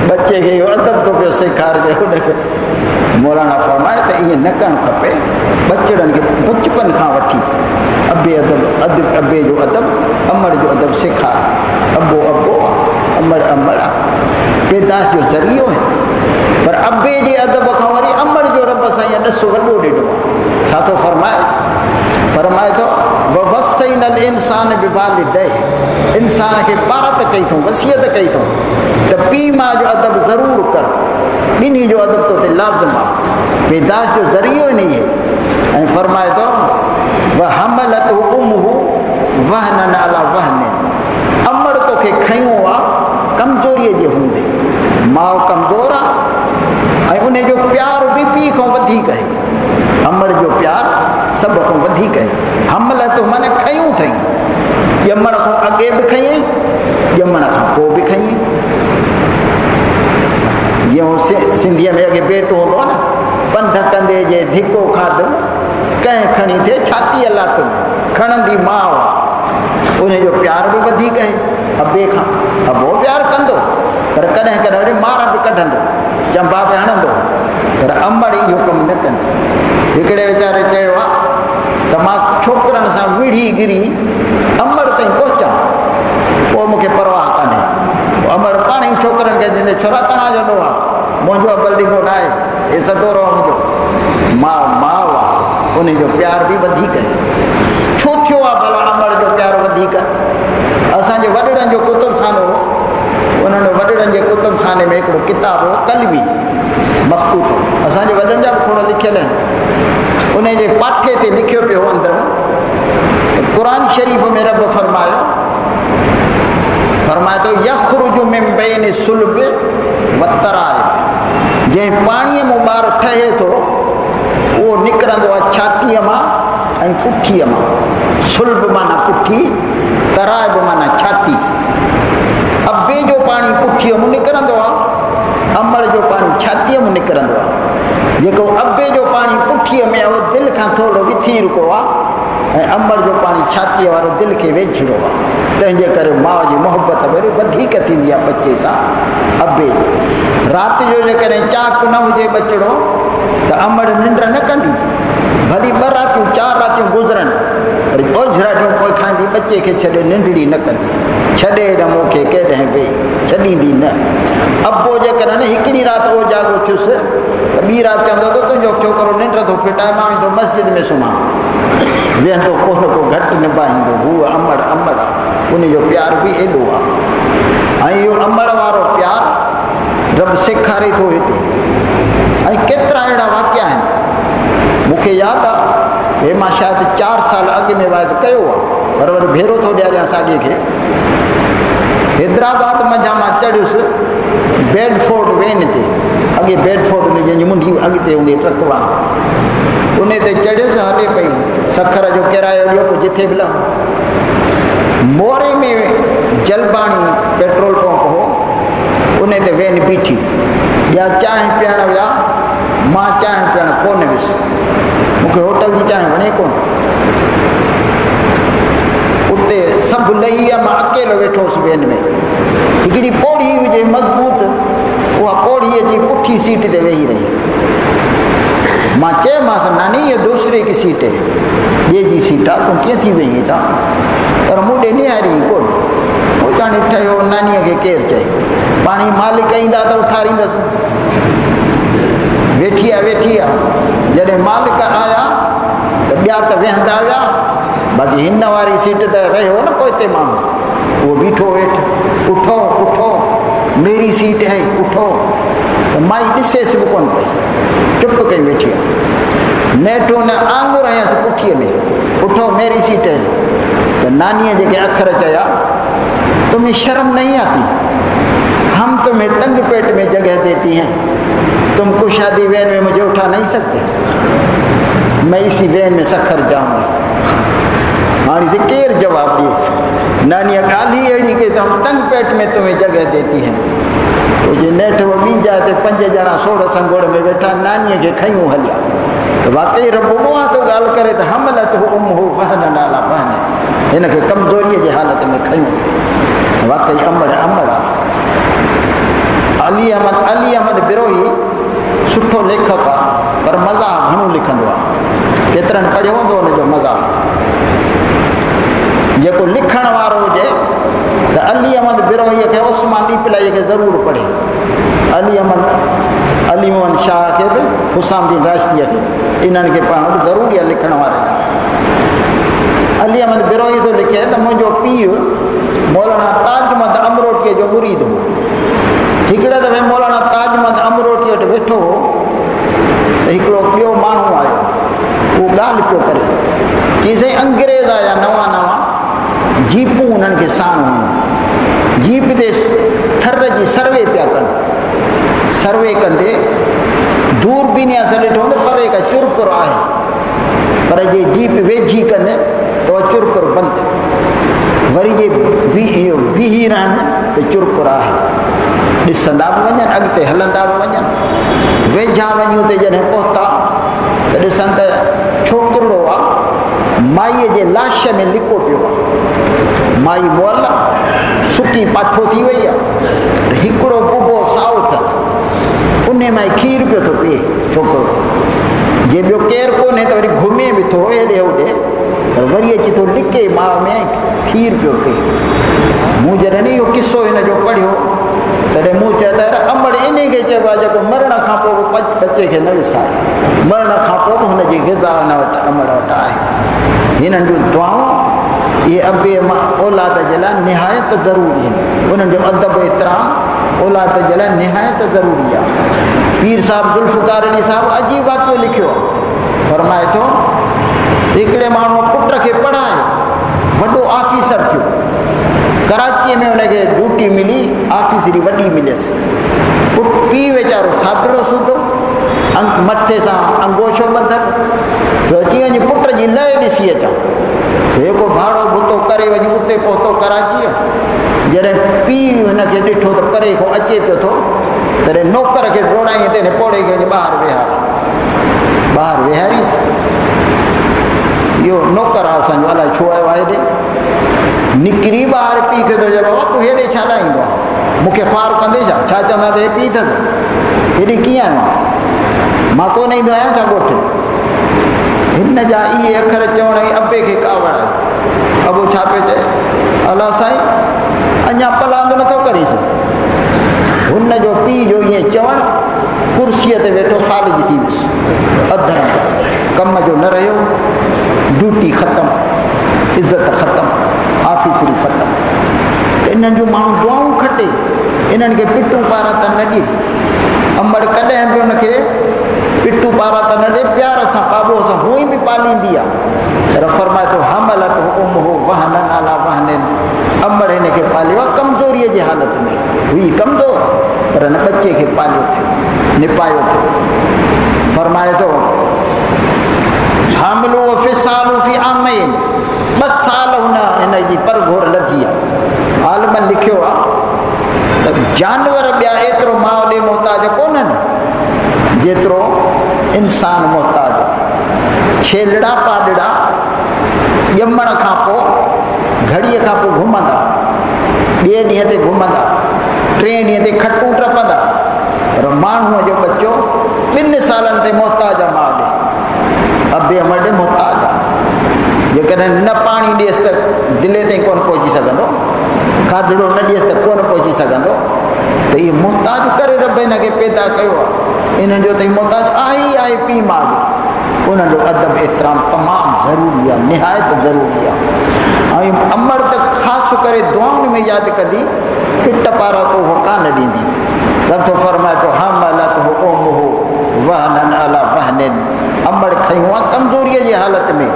बचे खे इहो अदब थो पियो सेखारिजे। हुनखे मौलाना फरमाए त ईअं न करणु खपे, ॿचिड़नि खे बचपन खां वठी अबे जो अदब, अमड़ जो अदब सेखार। अबो अबो आहे, अमड़ अमड़ आहे, पैदाश जो ज़रियो आहे, पर अबे जे अदब खां वरी अमड़ जो रब सां ईअं ॾसो वॾो ॾिनो। छा थो फरमाए थो वसैनल इंसान बिवालिदै, इंसान खे बारत कई अथऊं, वसियत कई अथऊं त पीउ माउ जो अदब ज़रूरु कर। ॿिन्ही जो अदब तो ते लाज़िम आहे, पैदाश जो ज़रियो ई न इहे। ऐं फरमाए थो वहमलत उम्मुहु वहनन अला वहनिन, अमड़ तोखे खयो आहे कमज़ोरीअ जे हूंदे, माउ कमज़ोर आहे ऐं उन जो प्यार बि पीउ खां वधीक आहे। अमड़ जो प्यार सभ खां वधीक आहे। हमलत माने खयूं अथई, ॼमण खां अॻे बि खईं, ॼमण खां पोइ बि खईं। जीअं सिंधीअ में अॻे बेत हूंदो आहे न, पंध कंदे जे धिको खाधुमि, कंहिं खणी थिए छातीअ लातुमि, खणंदी माउ आहे, उनजो प्यार बि वधीक आहे अबे खां। अबो प्यार कंदो, पर कॾहिं कॾहिं वरी मार बि कढंदो, चंबा बि हणंदो, पर अमड़ इहो कमु न कंदो। हिकिड़े वीचारे चयो आहे त पर मां छोकरनि सां विढ़ी गिरी अमड़ ताईं पहुचां, पोइ मूंखे परवाह कान्हे। अमड़ पाण ई छोकरनि खे ॾींदे, छोरा तव्हांजो ॾोह आहे, मुंहिंजो अबल ॾिघो न आहे, हे सदोरो मुंहिंजो। माउ आहे, उनजो प्यार बि वधीक आहे। छो थियो आहे भला अमड़ जो प्यार वधीक? असांजे वॾड़नि जो कुतुबखानो हो, उन्हनि वॾड़नि जे कुतुबखाने में हिकिड़ो किताबु हो कलवी मफ़कूत, असांजे वॾनि जा बि खोड़ लिखियल आहिनि। उन जे पाठे ते लिखियो पियो अंदरूं क़ुरान शरीफ़ में रब फरमायो थो यख़्रुजु मिन बैनि सुल्ब वतराइब, जंहिं पाणीअ मां ॿारु ठहे थो उहो निकिरंदो आहे छातीअ मां ऐं पुठीअ मां। सुल्ब माना पुठी, तराइब माना छाती। अबे जो पाणी पुठीअ मां निकिरंदो आहे, अमड़ जो पाणी छातीअ मां निकिरंदो आहे। जेको अबे जो पाणी पुठीअ में आहे उहो दिलि खां थोरो विथी रुको आहे, ऐं अमड़ जो पाणी छातीअ वारो दिलि खे वेझिड़ो आहे। तंहिंजे करे माउ जी मोहबत वरी वधीक थींदी आहे बचे सां अबे। राति जो जेकॾहिं चाक न हुजे बचिड़ो त अमड़ निंड न कंदी, भली 2 रातियूं 4 रातियूं गुज़रनि, वरी ओझरा ॾींहुं पोइ खाईंदी, बचे खे छॾे निंडड़ी न कंदी, छॾे न मूंखे केॾांहुं वेही, छॾींदी न। अबो जेकॾहिं हिकिड़ी राति उहो जाॻो थियुसि त ॿी राति चवंदो त तुंहिंजो छोकिरो निंड थो फिटाए, मां वेंदो मस्जिद में सुम्हां, वेहंदो को न को घटि निभाईंदो। हू अमड़ अमड़ आहे, उनजो प्यार बि एॾो आहे। ऐं इहो अमड़ वारो प्यार रब सेखारे थो हिते। ऐं केतिरा अहिड़ा वाक़िया आहिनि, मूंखे यादि आहे, हे मां शायदि 4 साल अॻु में वाइदो कयो आहे, पर वरी भेरो थो ॾियारियां साॻे खे। हैदराबाद मंझां मां चढ़ियुसि बेडफोर्ड वेन ते, अॻे बेडफोर्ड में जंहिंजी मुंडी अॻिते हूंदी ट्रक वांगुरु, उन ते चढ़ियुसि, हले पई, सखर जो किरायो ॾियो पोइ जिथे बि लहूं। मोरे में जलबाणी पेट्रोल पंप हो, उन ते वेन बीठी, ॿिया चांहि पीअण विया, मां चांहि पीअण कोन वियुसि, मूंखे होटल जी चांहि वणे कोन। उते सभु लही विया, मां अकेलो वेठो हुउसि वेन में। हिकिड़ी पौड़ी हुजे मज़बूत, उहा पौड़ी जी पुठी सीट ते वेही रही। मां चयोमांसि नानी ये दूसरे की सीट है, ॿिए जी सीट आहे, तूं कीअं थी वेही था? पर मूं ॾे निहारी कोन। पोइ ॼाणे ठहियो नानीअ खे केरु चए, पाणी मालिक ईंदा त उथारींदसि। वेठी आहे, जॾहिं मालिक आया त ॿिया त वेहंदा विया, बाक़ी हिन वारी सीट त रहियो न पोइ हिते माण्हू, उहो बीठो वेठो, उठो उठो मेरी सीट है उठो। त माई ॾिसेसि बि कोन पई, चुप कई वेठी आहे। नेठो न आंगुर हयसि पुठीअ में, उठो मेरी सीट है। त नानीअ जेके अखर चया, तुम्हें शर्म नहीं आती, हम तुम्हें तंग पेट में जगह देती हैं, तुम कुशादी वैन में मुझे उठा नहीं सकते, मैं इसी वैन में सखर जाऊंगी। हाणे से केर जवाब दिए? नानी ॻाल्हि ही अहिड़ी कि हम तंग पेट में तुम्हें जगह देती हैं। वो जे नेठ ॿी जाइ 5 ॼणा सोढ़ संगोड़ में वेठा, नानीअ खे खयूं हलिया। त वाकई रब उहा थो ॻाल्हि करे त हमलत उम्मुहु वहनन अला वहन, हिन खे कमज़ोरीअ जे हालत में खयूं। वाकई अमड़ अमड़ आहे। अली अहमद बिरोही सुठो लेखक आहे, पर मज़ाक घणो लिखंदो आहे। केतिरनि पढ़ियो हूंदो हुनजो मज़ाक। जेको लिखण वारो हुजे त अली अहमद बिरोहीअ खे, उस्मान ॾीपलाईअ खे ज़रूरु पढ़े। अली मोहम्मद शाह खे बि, हुसामुद्दीन राशिदीअ खे, इन्हनि खे पढ़णु बि ज़रूरी आहे लिखण वारे लाइ। अली अहमद बिरोही थो लिखे त मुंहिंजो पीउ मौलाना ताजमद अमरोटीअ जो मुरीद हो। हिकिड़े दफ़े मौलाना ताजमद अमरोटीअ वटि वेठो हो त हिकिड़ो ॿियो माण्हू आयो, उहो ॻाल्हि पियो करे कि साईं अंग्रेज़ आया नवां जीपूं उन्हनि खे साण हुयूं, जीप ते थर जी सर्वे पिया कनि। सर्वे कंदे दूरबीनीअ सां ॾिठो त परे का चुरपुर आहे, पर जे जीप वेझी कनि त उहा चुरपुर बंदि, वरी जे बीही रहनि त चुरपुर आहे। ॾिसंदा बि वञनि, अॻिते हलंदा बि वञनि। वेझा वञूं त जॾहिं पहुता त ॾिसनि त छोकिरो आहे, माईअ जे लाश में लिको पियो आहे। माई मुअला सुकी पाठो थी वई आहे, हिकिड़ो बुबो साओ अथसि, उन मां खीर पियो थो पीए छोकिरो। जे ॿियो केरु कोन्हे त वरी घुमे बि थो हेॾे होॾे, पर वरी अची थो लिके माउ में खीर पियो पीए। मूं जॾहिं इहो किसो हिन जो पढ़ियो तॾहिं मूं चयो त अमड़ इन खे चइबो आहे जेको मरण खां पोइ बि बचे खे न विसारे, मरण खां पोइ बि हुनजी ग़िज़ा हुन वटि अमड़ वटि आहे। हिननि जूं दुआऊं इहे अबे मां औलाद जे लाइ निहायत ज़रूरी आहिनि, उन्हनि जो अदब एतिराम औलाद जे लाइ निहायत ज़रूरी आहे। पीर साहिबु ज़ुल्फ़कार अली साहिबु अजीब वाक़ियो लिखियो आहे, फरमाए थो हिकिड़े माण्हू पुट खे पढ़ायो, वॾो ऑफिसर थियो, कराचीअ में हुनखे ड्यूटी मिली, ऑफिसरी वॾी मिलियसि। पीउ वीचारो सादड़ो सूधो, मथे सां अंगोशो ॿधल, अची वञी पुट जी लय ॾिसी अचां, जेको भाड़ो भुतो करे वञी उते पहुतो कराचीअ। जॾहिं पीउ हुनखे ॾिठो त परे खां अचे पियो थो, तॾहिं नौकर खे डोड़ाई ते पोड़े खे वञी ॿाहिरि वेहार, ॿाहिरि वेहारीसि। इहो नौकर आहे असांजो, अलाए छो आयो आहे हेॾे, निकिरी ॿाहिरि पीउ खे थो चए बाबा तूं हेॾे छा लाइ ईंदो आहे, मूंखे फार कंदे छा चवंदा त हे पीउ अथसि, हेॾे कीअं आयो आहे, मां कोन ईंदो आहियां छा ॻोठ। हिन जा इहे अखर चवण ई अबे खे कावड़ आहे। अबो छा पियो चए, अला साईं अञा पलांदो नथो करीसि। हुन जो पीउ जो ईअं चवणु, कुर्सीअ ते वेठो फालिज थी वियुसि, अधु कम जो न रहियो, ड्यूटी ख़तमु, इज़त ख़तमु, ऑफिसरी ख़तमु। त इन्हनि जूं माण्हू दुआऊं खटे, इन्हनि खे पिटूं पारां त न ॾे। अमड़ कॾहिं बि हुनखे पिटू पारां त न ॾे, प्यार सां काबो सां हूअं ई बि पालींदी आहे। पर फरमाए थो हमलत उम्मुहु वहनन अला वहनिन, अमड़ हिन खे पालियो आहे कमज़ोरीअ जी हालत में, हुई कमज़ोर पर न बचे खे पालियो थियो, निपायो थियो। फरमाए थो हामिलू व फिसालू फी आमैन, 2 साल हिन जी परघोर लधी आहे। आलमनि लिखियो आहे त जानवर ॿिया एतिरो माउ ॾे मोहताज कोन्हनि जेतिरो इंसान मोहताज आहे। छेलड़ा पाॾड़ा ॼमण खां पोइ घड़ीअ खां पोइ घुमंदा, ॿिए ॾींहं ते घुमंदा, 3 ॾींहं ते खटूं टपंदा, पर माण्हूअ जो बच्चो 2 सालनि ते मोहताज आहे माउ ॾे, अबे अमड़ ॾे मोहताज आहे। जेकॾहिं न पाणी ॾियसि त दिले ताईं कोन पहुची सघंदो, खाधड़ो न ॾियसि त कोन पहुची सघंदो, त इहे मोहताज करे रब हिन खे पैदा कयो आहे। इन्हनि जो त मोहताज आहे ई आहे पीउ माउ जो। उन्हनि जो अदब एतिराम तमामु ज़रूरी आहे, निहायत ज़रूरी आहे। ऐं अमड़ त ख़ासि करे दुआउनि में यादि कंदी, पिट पारां तो उहो कान ॾींदी। रब थो फरमाए पियो हमलत उम्मुहु वहनन अला वहनिन, अमड़ खयूं आहे कमज़ोरीअ जी हालत में।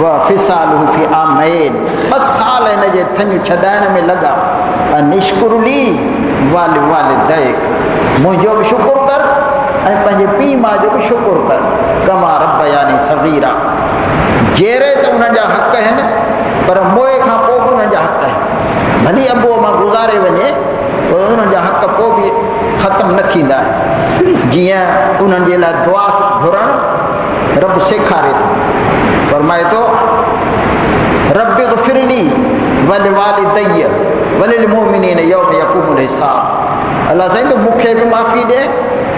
व फिसालु फी आमैन, 2 साल हिन जे थञ छॾाइण में लॻा। अनिश्कुरली वाल वालिदैक, मुंहिंजो बि शुकुरु कर ऐं पंहिंजे पीउ माउ जो बि शुकुरु कर। कमा रब्बयानी सगीरा, जहिड़े त उन्हनि जा हक़ आहिनि, पर मोए खां पोइ बि उन्हनि जा हक़ आहिनि। भली अबो मां गुज़ारे वञे, पर उन्हनि जा हक़ पोइ बि ख़तमु न थींदा आहिनि। जीअं उन्हनि जे लाइ दुआ घुरणु रब सेखारे थो, फरमाए थो रब ग़फिरली वल वालिदैय वलिल मुमिनीन यौम यक़ूमुल हिसाब। अल्लाह साईं तो मूंखे बि माफ़ी ॾे,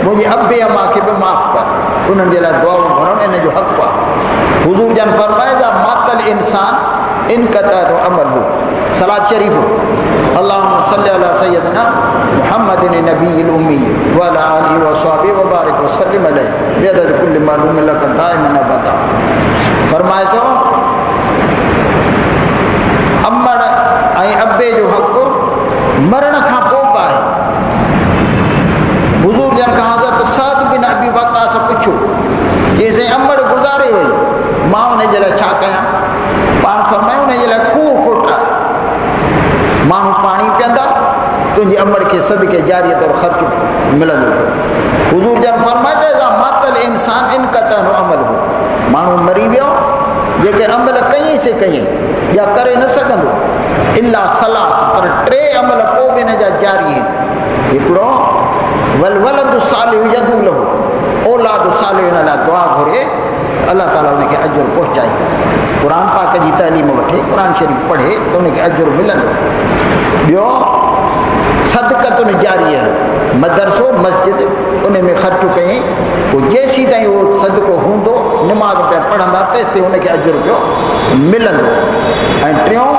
मुंहिंजे अबे अम्मा खे बि माफ़ कर। उन्हनि जे लाइ दुआऊं घुरणु इन जो हक़ आहे। हुज़ूर जन फरमाएगा मातल इंसान इनक़ता अमलहु, सलात शरीफ़ अल्लाहुम्मा सल्लि अला सय्यदना मुहम्मदिन नबील उम्मी व अला आलिहि व अस्हाबिहि व बारिक व सल्लिम अलैहि बिअदद कुल्लि मालूम लक दाइमन अबदा। फरमाए थो अमड़ ऐं अबे जो हक़ मरण खां पोइ बि आहे। हुज़ूर जन खां हज़रत साद बिन अबी वक़ास पुछो, जेसीं अमड़ गुज़ारे वई, मां हुन जे लाइ छा कयां? पाण फरमायो हुन जे लाइ खूह कोट आहे, माण्हू पाणी पीअंदा, तुंहिंजी अमड़ खे सदके जारीअ तौरु ख़र्चु मिलंदो। हुज़ूर जन फरमाए मातल इंसान इनक़ता अमल हो, माण्हू मरी वियो, जेके अमल कई से कई या करे न सघंदो इला सलास, पर 3 अमल पोइ बि हिन जा जारी आहिनि। हिकिड़ो वल वलद सालिह यदू लहू, औलाद सालिह हिन लाइ दुआ घुरे, अल्लाह ताला उनखे अजुर पहुचाईंदा। क़ुरान पाक जी तालीम वठे, क़ुरान शरीफ़ पढ़े त उनखे अजुर मिलंदो। ॿियो सदक़तुन जारिया मदरसो मस्जिद उन में ख़र्च कयईं पोइ जेसीं ताईं उहो सदको हूंदो निमाज़ पिया पढ़ंदा तेसिताईं उनखे अजुर पियो मिलंदो। ऐं टियों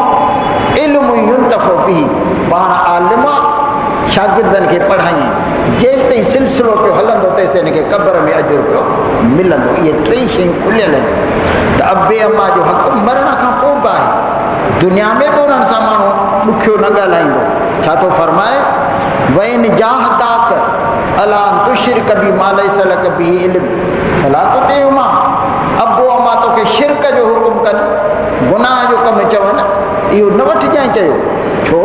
इल्मु युंतफ़उ बिही पाण आलिम शागिर्दनि खे पढ़ाईं जेसिताईं सिलसिलो पियो हलंदो तेसिताईं हिनखे क़ब्र में अजुर पियो मिलंदो। इहे टे शयूं खुलियल आहिनि त अबे अम्मा जो हक़ मरण खां पोइ बि आहे। दुनिया में बि उन्हनि सां माण्हू ॾुखियो न ॻाल्हाईंदो। छा थो फरमाए वइन जाहदाक अला तुशिरक बि मा लैस लक बिही इल्म फला तुतिहुमा। अबो अम्मा तोखे शिरक जो हुकुम कनि गुनाह जो कमु चवनि इहो न वठिजांइ चयो। छो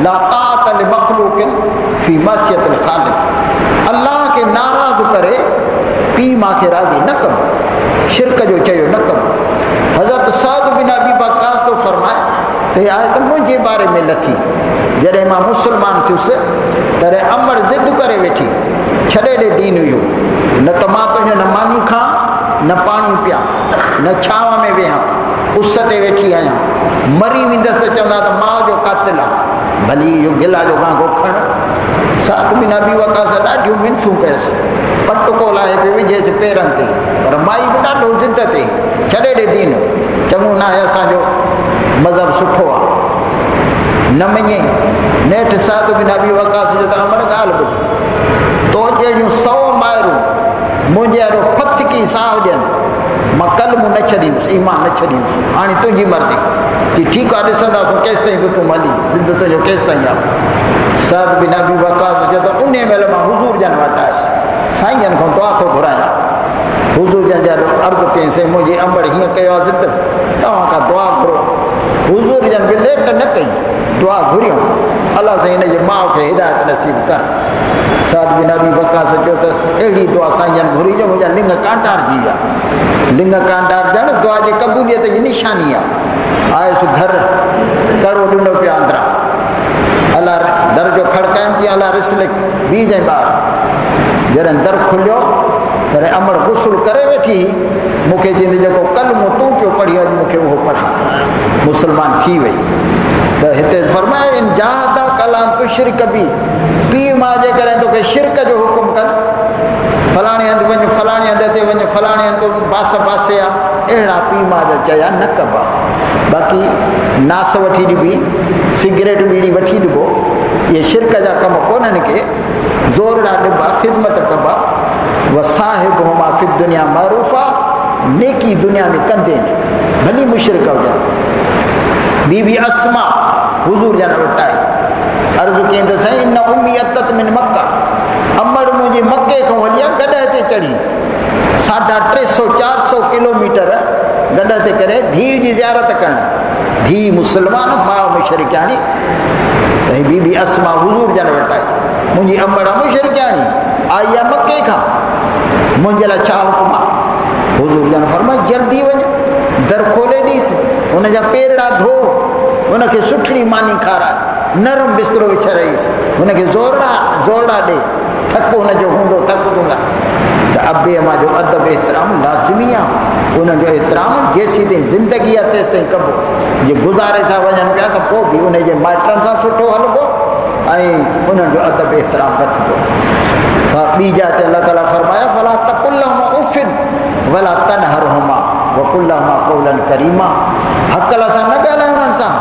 ला ताअत लिमख़लूक़िन फी मसियतिल ख़ालिक़ अल्लाह खे नाराज़ करे पीउ मां खे राज़ी न कबो शिरक जो चयो न कबो। हज़रत साद बिन अबी वक़ास थो फरमाए त हीअ आयत मुंहिंजे बारे में लथी जॾहिं मां मुस्लमान थियुसि तॾहिं अमर ज़िद करे वेठी छॾे ॾे दीन हुयो न त मां तुंहिंजो न मानी खां न पाणी पिया न छांव में वेहां उस ते वेठी आहियां मरी वेंदसि त चवंदा त माउ जो कातिल आहे भली इहो गिला जो गांगो खण। साद बिन अबी वक़ास ॾाढियूं मिनथूं कयसि पटको लाहे पियो विझेसि पेरनि ते पर माई बि ॾाढो ज़िद ते छॾे ॾे दीन चङो न आहे असांजो मज़हब सुठो आहे न मञे। नेठि साद बिन अबी वक़ास जो त अमर ॻाल्हि ॿुध तो जहिड़ियूं 100 माइरूं मुंहिंजे अहिड़ो फथकी साहु ॾियनि मां कलमु न छॾींदुसि ईमान न छॾींदुसि हाणे तुंहिंजी मर्ज़ी की ठीकु आहे ॾिसंदासीं केसि ताईं तूं हली ज़िद तुंहिंजो केसि ताईं आहे। साद बिन अबी वक़ास जो त उन महिल मां हुज़ूर जन वटि आयुसि साईं जन खां दुआ थो घुरायां। हुज़ूर जन जा अर्ज़ु कयईंसि मुंहिंजी अंबड़ हीअं कयो आहे ज़िद तव्हां खां दुआ घुरो। हुज़ूर जन बि लेट न कई दुआ घुरियूं अलाह साईं हिन जे माउ खे हिदायत नसीब कर। साद बिन अबी वक़ास चयो त अहिड़ी दुआ साईं जन घुरी जो मुंहिंजा लिंग कांटार थी विया। लिंग कांटार ॼण दुआ जी क़बूलियत जी निशानी आहे। आयुसि घर कड़ो ॾिनो पिया अंदरां अलाह दर जो खड़काइम थी अलाह रिसलिक ॿी जंहिं ॿार जॾहिं दर खुलियो तॾहिं अमड़ गुसुल करे वेठी मूंखे चईंदी जेको कलमो तूं पियो पढ़ी अॼु मूंखे उहो पढ़ा मुस्लमान थी वई। त हिते फरमाए इन जाहदा कलाम तुशिरक बि पीउ मां जे करे तोखे शिरक जो हुकुम कनि फलाणे हंधि वञ फलाणे हंधि ते वञ फलाणे हंधि पास पासे आहे अहिड़ा पीउ मां जा चया न कबा। बाक़ी नास वठी ॾिबी सिगरेट बीड़ी वठी ॾिबो इहे शिरक जा कम कोन्हनि के ज़ोरड़ा ॾिबा ख़िदमत कबा व साहिब हुमा फ़िद दुनिया मरूफ़ा नेकी दुनिया में कंदे भली मुशरिक हुजनि। बीबी अस्मा हुज़ूर जन वटि आई अर्ज़ु कयईं त साईं इन उम्मी अतत मिन मक्का अमड़ मुंहिंजी मके खां वॾी आहे गॾ ते चढ़ी 350-400 किलोमीटर गॾ ते करे धीउ जी ज़ियारत करणु धीउ मुस्लमान माउ मुशरिकाणी त हीअ बीबी अस्मा हुज़ूर जन वटि आई मुंहिंजी अमड़ मुशरिकाणी आई आहे मके खां मुंहिंजे लाइ छा हुकुम आहे। हुज़ूर जन फरमाए जल्दी वञ दर खोले ॾीस हुनजा पेरड़ा धो हुनखे सुठड़ी मानी खाराए नरम बिस्तरो विछाराईसि हुनखे ज़ोरड़ा ॾे थकु हुनजो हूंदो थकु हूंदा त अबे अम्मा जो अदब एतिराम लाज़मी आहे। उन्हनि जो एतिराम जेसीं ताईं ज़िंदगी आहे तेसि ताईं कबो जे गुज़ारे था वञनि पिया त पोइ बि उनजे माइटनि सां सुठो हलिबो ऐं उन्हनि जो अदब एतिराम रखिबो। ॿी जात अलाह ताला फरमाया फला तकुल्लहुमा उफ़िन वला तनहरहुमा वकुल्लहुमा क़ौलन करीमा हक़ल सां न ॻाल्हाए हुननि सां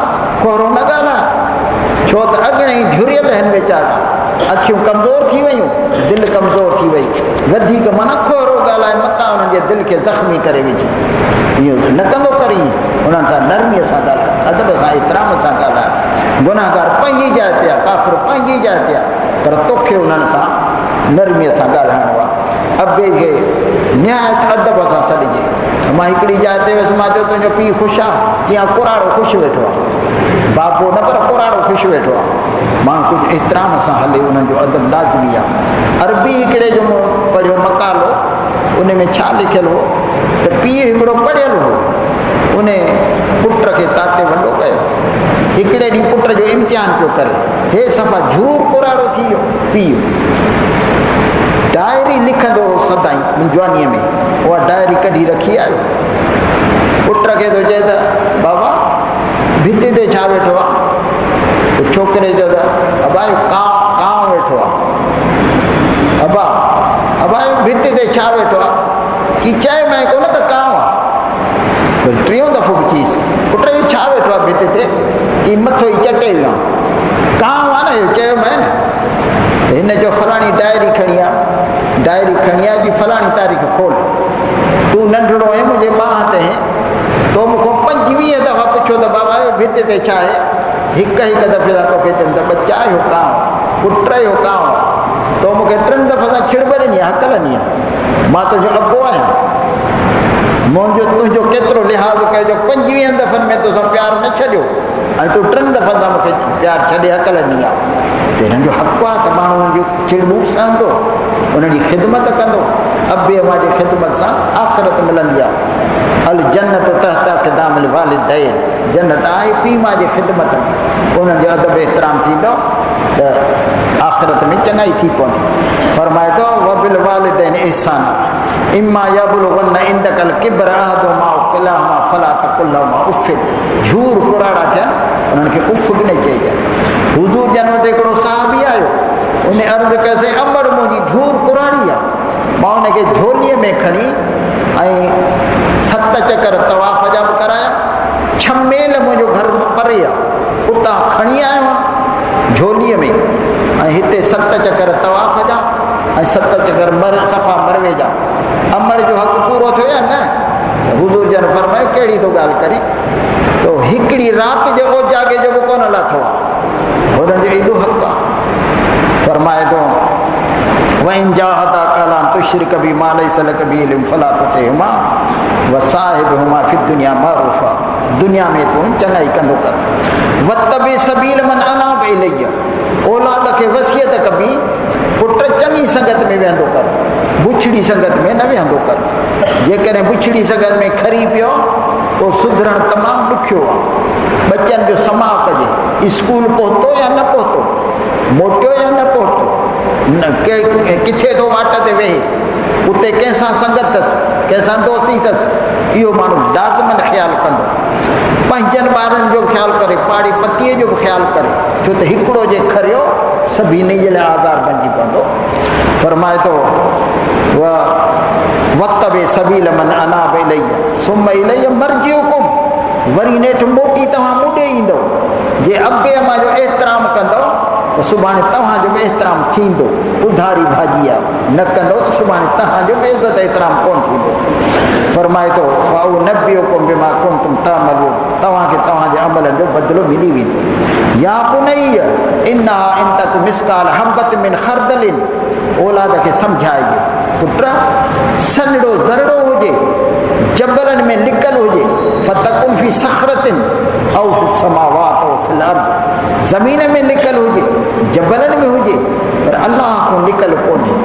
कोरो न ॻाल्हाए छो त अॻिणे ई झुरियल आहिनि वीचारा अखियूं कमज़ोर थी वयूं दिलि कमज़ोर थी वई वधीक माना खोरो ॻाल्हाए मथां उन्हनि जे दिलि खे ज़ख़्मी करे विझी इहो न कंदो करी उन्हनि सां नरमीअ सां ॻाल्हाए अदब सां एतिराम सां ॻाल्हाए गुनाहगार पंहिंजी जाइ ते आहे काफ़िर पंहिंजी जाइ ते आहे पर तोखे उन्हनि सां नरमीअ सां ॻाल्हाइणो आहे। अबे खे निहायत अदब सां सॾिजे मां हिकिड़ी जाइ ते वियुसि मां चयो तुंहिंजो पीउ ख़ुशि आहे तीअं कुराड़ो ख़ुशि वेठो आहे बाबो न पर कुराड़ो ख़ुशि वेठो आहे माण्हू कुझु एतिराम सां हले उन्हनि जो अदब लाज़मी आहे। अरबी हिकिड़े जो मूं पढ़ियो मकालो उन में छा लिखियलु हो त पीउ हिकिड़ो पढ़ियलु हो उन पुट खे ताते वॾो कयो हिकिड़े ॾींहुं पुट जो इम्तिहान पियो करे हे सफ़ा झूर कुराड़ो थी वियो पीउ डायरी लिखंदो हो सदाईं जवानीअ में उहा डायरी कढी रखी आयो पुट खे थो चए त बाबा भिती ते छा वेठो आहे तो छोकरे जो अबा कांव वेठो आहे, अबा भित ते छा वेठो आहे कि चए मैं कोन त कांव आहे। टियों दफ़ो बि चईसि पुट इहो छा वेठो आहे भित ते कि मथो ई चटे वियो कांव आहे न, इहो चयो मैं न। हिन जो फलाणी डायरी खणी आहे जी फलाणी तारीख़ खोल, तूं नंढड़ो आहे मुंहिंजे बाह ते तो मूंखां 25 दफ़ा पुछो त बाबा भित ते छा आहे, हिकु दफ़े सां तोखे चवनि त बच्चा इहो कांव आहे, पुट इहो कांव आहे। तो मूंखे 3 दफ़ा सां छिड़ब ॾिनी आहे, हक़ ॾिनी आहे, मां तुंहिंजो अबो आहियां, मुंहिंजो तुंहिंजो केतिरो लिहाज़ कयो, 25 दफ़नि में तोसां प्यारु न छॾियो ऐं तूं 3 दफ़नि सां मूंखे प्यारु छॾे हक़ ॾिनी आहे। त हिननि जो हक़ु आहे त माण्हू जो चिड़बूक सहंदो, उन्हनि जी ख़िदमत कंदो, अबे अमा जी ख़िदमत सां आख़िरत मिलंदी आहे। अल जन्नत तहत क़दामिल वालिदैन, जन्नत आहे पीउ माउ जी ख़िदमत में, उन्हनि जो अदब एतिराम थींदो त आख़िरत में चङाई थी पवंदी। फरमाए थो वबिल वालिदैन इहसाना इम्मा यबलुगन्न इंदकल किब्र अहदुहुमा औ किलाहुमा फला तकुल लहुमा उफ़िन, झूर कुराड़ा थियनि उन्हनि खे उफ़ बि न चइजे। हुज़ूर जन वटि हिकिड़ो साहबी आयो, उन अर्ज़ु कयोसीं अमड़ मुंहिंजी झूर कुराड़ी आहे। मां उनखे झोलीअ में खणी ऐं 7 चकर तवाफ़ जा बि कराया, 6 मेल मुंहिंजो घर परे आहे, उतां खणी आयो आहियां झोलीअ में, ऐं हिते 7 चकर तवाफ़ जा ऐं 7 चकर सफ़ा मरवे जा। अमड़ जो हक़ पूरो थियो या न? हुज़ूर जन फरमायो कहिड़ी तो ॻाल्हि करी, तो हिकिड़ी राति जो ओजागे जो बि कोन लथो आहे, हुननि जो एॾो हक़ु आहे। फरमाए थो वइन जाहदाका अला तुश्रिक बि मा लैसा लक बिही इल्म फला तुतिहुमा वसाहिबहुमा फि दुनिया मारूफा, दुनिया में तूं चङाई कंदो कर। वत्तबि सबील मन अनाब इलैया, औलाद खे वसियत कबी पुट चङी संगत में वेहंदो कर, बुछड़ी संगत में न वेहंदो कर। जेकॾहिं बुछड़ी संगत में खरी पियो तो सुधरण तमामु ॾुखियो आहे। बच्चनि जो समा कजे, स्कूल पहुतो या न पहुतो, मोटियो या न पहुतो, न किथे थो वाट ते वेहे, उते कंहिंसां संगत अथसि, कंहिंसां दोस्ती अथसि, इहो माण्हू लाज़िमन ख़्यालु कंदो। पंहिंजनि ॿारनि जो बि ख़्यालु करे, पाड़ी पतीअ जो बि ख़्यालु करे, छो त हिकिड़ो जे खरियो सभिनी जे लाइ आज़ार बणिजी पवंदो। फरमाए थो वत्तबि सबील मन अनाब इलैया सुम्म इलैया मर्जिउकुम, वरी नेठि मोटी तव्हां मूंॾे ईंदो। जे अबे अमा जो एतिराम कंदो त सुभाणे तव्हांजो बि एतिराम थींदो। उधारी भाॼी आहे, न कंदो त सुभाणे तव्हांजो बि इज़त एतिराम कोन थींदो। फरमाए थो फउनब्बिउकुम बिमा कुंतुम तअमलून, तव्हांखे तव्हांजे अमलनि जो बदिलो मिली वेंदो। या बुनैया इन्नहा इन तक मिस्काल हब्बत मिन खरदलिन, औलाद खे सम्झाइजे पुट सनड़ो ज़रड़ो हुजे, जबलनि में लिकल हुजे, फतकुन फी सखरतिन औ फी समावात औ फिल अर्द, ज़मीन में लिकल हुजे, जबलनि में हुजे, पर अल्लाह को लिकल कोन्हे,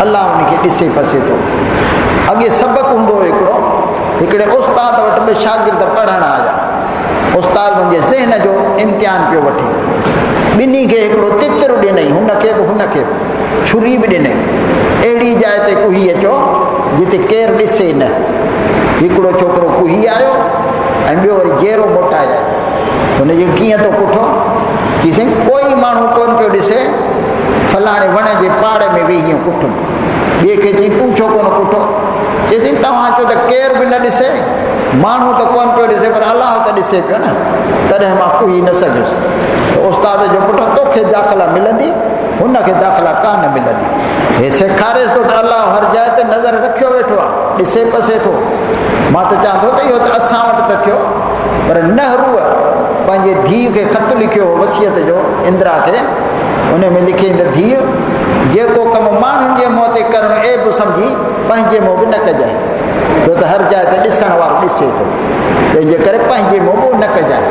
अल्लाह उनखे ॾिसे पसे थो। अॻे सबक़ु हूंदो हिकिड़ो, हिकिड़े उस्ताद वटि 2 शागिर्द पढ़णु आया। उस्ताद मुंहिंजे ज़हन जो इम्तिहान पियो वठे, ॿिन्ही खे हिकिड़ो तितिर ॾिनई, हुनखे बि छुरी बि ॾिनई, अहिड़ी जाइ ते कुही अचो जिते केरु ॾिसे न। हिकिड़ो छोकिरो कुही आयो ऐं ॿियो वरी जेरो मोटाए आयो। हुनजे कीअं थो पुठो की साईं कोई माण्हू कोन पियो ॾिसे, फलाणे वण जे पाड़े में वेही कुठुमि। ॿिए खे चई तूं छो कोन कुठो? चई तव्हां चओ त केरु बि न ॾिसे, माण्हू त कोन पियो ॾिसे पर अलाह त ॾिसे पियो न, तॾहिं मां कुही न सघियुसि। त उस्ताद जो पुटु तोखे दाख़िला मिलंदी, हुनखे दाख़िला कान मिलंदी। हे सेखारेसि थो त अलाह हर जाइ ते नज़र रखियो वेठो आहे, ॾिसे पसे थो। मां त चवां थो त इहो त असां वटि त थियो, पर नेहरूअ पंहिंजे धीउ खे ख़त लिखियो वसियत जो, इंदिरा खे, उन में लिखे त धीउ जेको कमु माण्हुनि जे मुंहं ते करणु ऐब सम्झी पंहिंजे मुंहं बि न कजांइ, छो त हर जाइ ते ॾिसण वारो ॾिसे थो, तंहिंजे करे पंहिंजे मुंहं बि न कजांइ।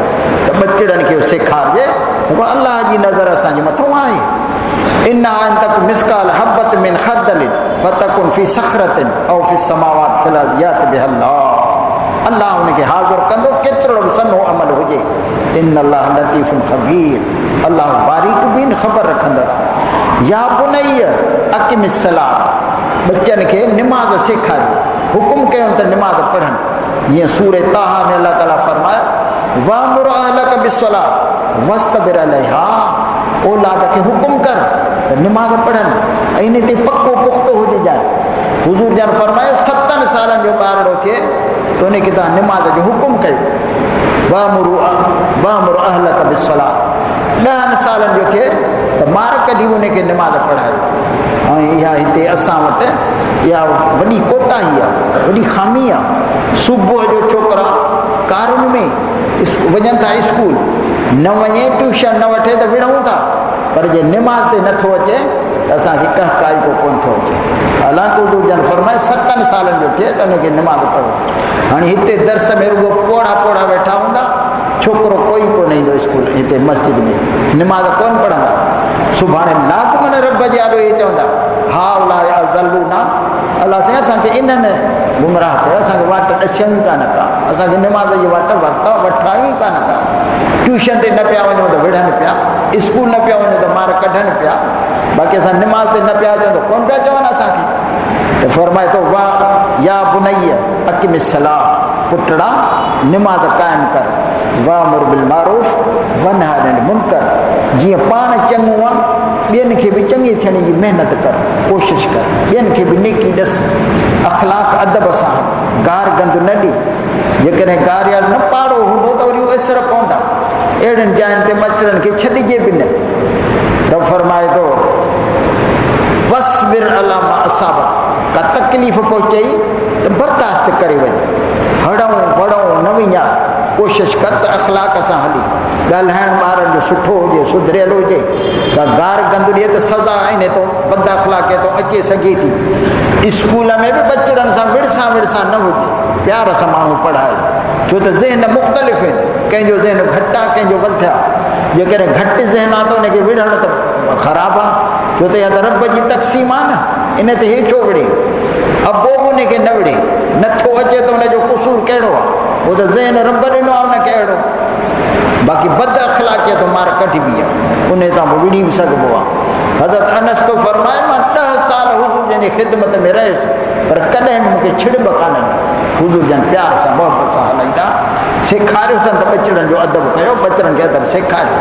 त बचिड़नि खे सेखारिजे त पोइ अलाह जी नज़र असांजे मथां आहे। इन्नहा इन तक मिस्काल हब्बत मिन खरदलिन फतकुन फी सखरतिन औ फी समावात फिल अर्द यात बिहल्लाह, अल्लाह उनखे हाज़िर कंदो केतिरो बि सन्हो अमल हुजे। इन अल्लाह लतीफ़ुन ख़बीर, अल्लाह बारीक बि ख़बर रखंदड़ आहे। या बुनैया अक़िमिस सलात, बच्चनि खे निमाज़ सेखारियो, हुकुम कयो त निमाज़ पढ़नि। जीअं सूरह ताहा में अल्लाह ताला फरमायो वामुर अहलक बिस्सलात वस्तबिर अलैहा, औलाद के हुक्म कर तो नमाज पढ़न इन ते पक्को पुख्तो हो जाए। हुजूर जन फरमायो 7 सालन जो ॿारड़ो थिए तो उन खे तव्हां नमाज जो हुक्म कयो। वामुर अहलक बिस्सलात 10 सालन जो थिए तो मार कढी उन खे नमाज पढ़ायो। ऐं इहा हिते असां वटि इहा वॾी कोताही आहे, वॾी ख़ामी आहे। सुबुह जो छोकिरा कारुनि में वञनि था स्कूल, न वञे ट्यूशन न वठे त विढ़ूं था, पर जे नमाज़ ते नथो अचे त असांखे कंहिं काई को कोन थो अचे। हालांकि हुजूर जन फरमाए 7 सालन जो थिए त उनखे नमाज़ पढ़ो। हाणे हिते दर्स में रुगो पोड़ा पोड़ा वेठा हूंदा, छोकिरो कोई कोन ईंदो स्कूल, हिते मस्जिद में नमाज़ कोन पढ़ंदा। सुभाणे लाज़मन रब जे आॾो इहे चवंदा हा अलाह अज़लूना, अलाह साईं असांखे इन्हनि गुमराह कयो, असांखे वाट ॾसियऊं ई कान का, असांखे नमाज़ जी वाट वठायूं ई कान का। ट्यूशन ते न पिया वञूं त विढ़नि पिया, स्कूल न पिया वञूं त मार कढनि पिया, बाक़ी असां नमाज़ ते न पिया अचूं त कोन पिया चवनि असांखे। त फरमाए थो वाह या बुनैया अक़िमिस्सलाह, पुटड़ा नमाज़ क़ाइमु कर। वामुर बिल मारूफ़ वन्हा अनिल मुनकर, जीअं पाण चङो आहे ॿियनि खे बि चङी थियण जी महिनत कर, कोशिशि कर, ॿियनि खे बि नेकी ॾस। अख़लाक अदब सां गार गंद न ॾे, जेकॾहिं गार यार न पाड़ो हूंदो त वरी उहे असर पवंदा। अहिड़ियुनि जायुनि ते ॿचड़नि खे छॾिजे बि न। रब फरमाए थो वस्बिर अला मा असाबक, का तकलीफ़ पहुचई त बर्दाश्त करे वञ, हड़ऊं वड़ऊं न विञा, कोशिशि कर त अख़लाक सां हली। ॻाल्हाइणु ॿारनि जो सुठो हुजे, सुधरियल हुजे। का गार गंद ॾिए त सज़ा इन तो बद अख़लाक़े तो अचे सघे थी। स्कूल में बि ॿचड़नि सां विड़सा न हुजे, प्यार सां माण्हू पढ़ाए, छो त ज़हन मुख़्तलिफ़ आहिनि, कंहिंजो ज़हन घटि आहे, कंहिंजो वधि आहे। जेकॾहिं घटि ज़हन आहे त उनखे विढ़णु त ख़राबु आहे, छो त इहा त रब जी तक़सीम आहे न, इन ते हे छो विढ़े। अबो बि उनखे न विढ़े, नथो अचे त उनजो क़सूर कहिड़ो आहे, उहो त ज़हन रब ॾिनो आहे उनखे अहिड़ो। बाक़ी बद अख़लाक़ियत मार कढिबी आहे, उन तां बि विढ़ी बि सघिबो आहे। हज़रत अनस तो फरमाए मां 10 साल हुजूर जन जी ख़िदमत में रहियुसि, पर कॾहिं बि मूंखे छिड़ब कान ॾिनी। हुजूर जन प्यार सां मोहबत सां हलाईंदा, सेखारियो अथनि त ॿचड़नि जो अदब कयो, ॿचड़नि खे अदब सेखारियो।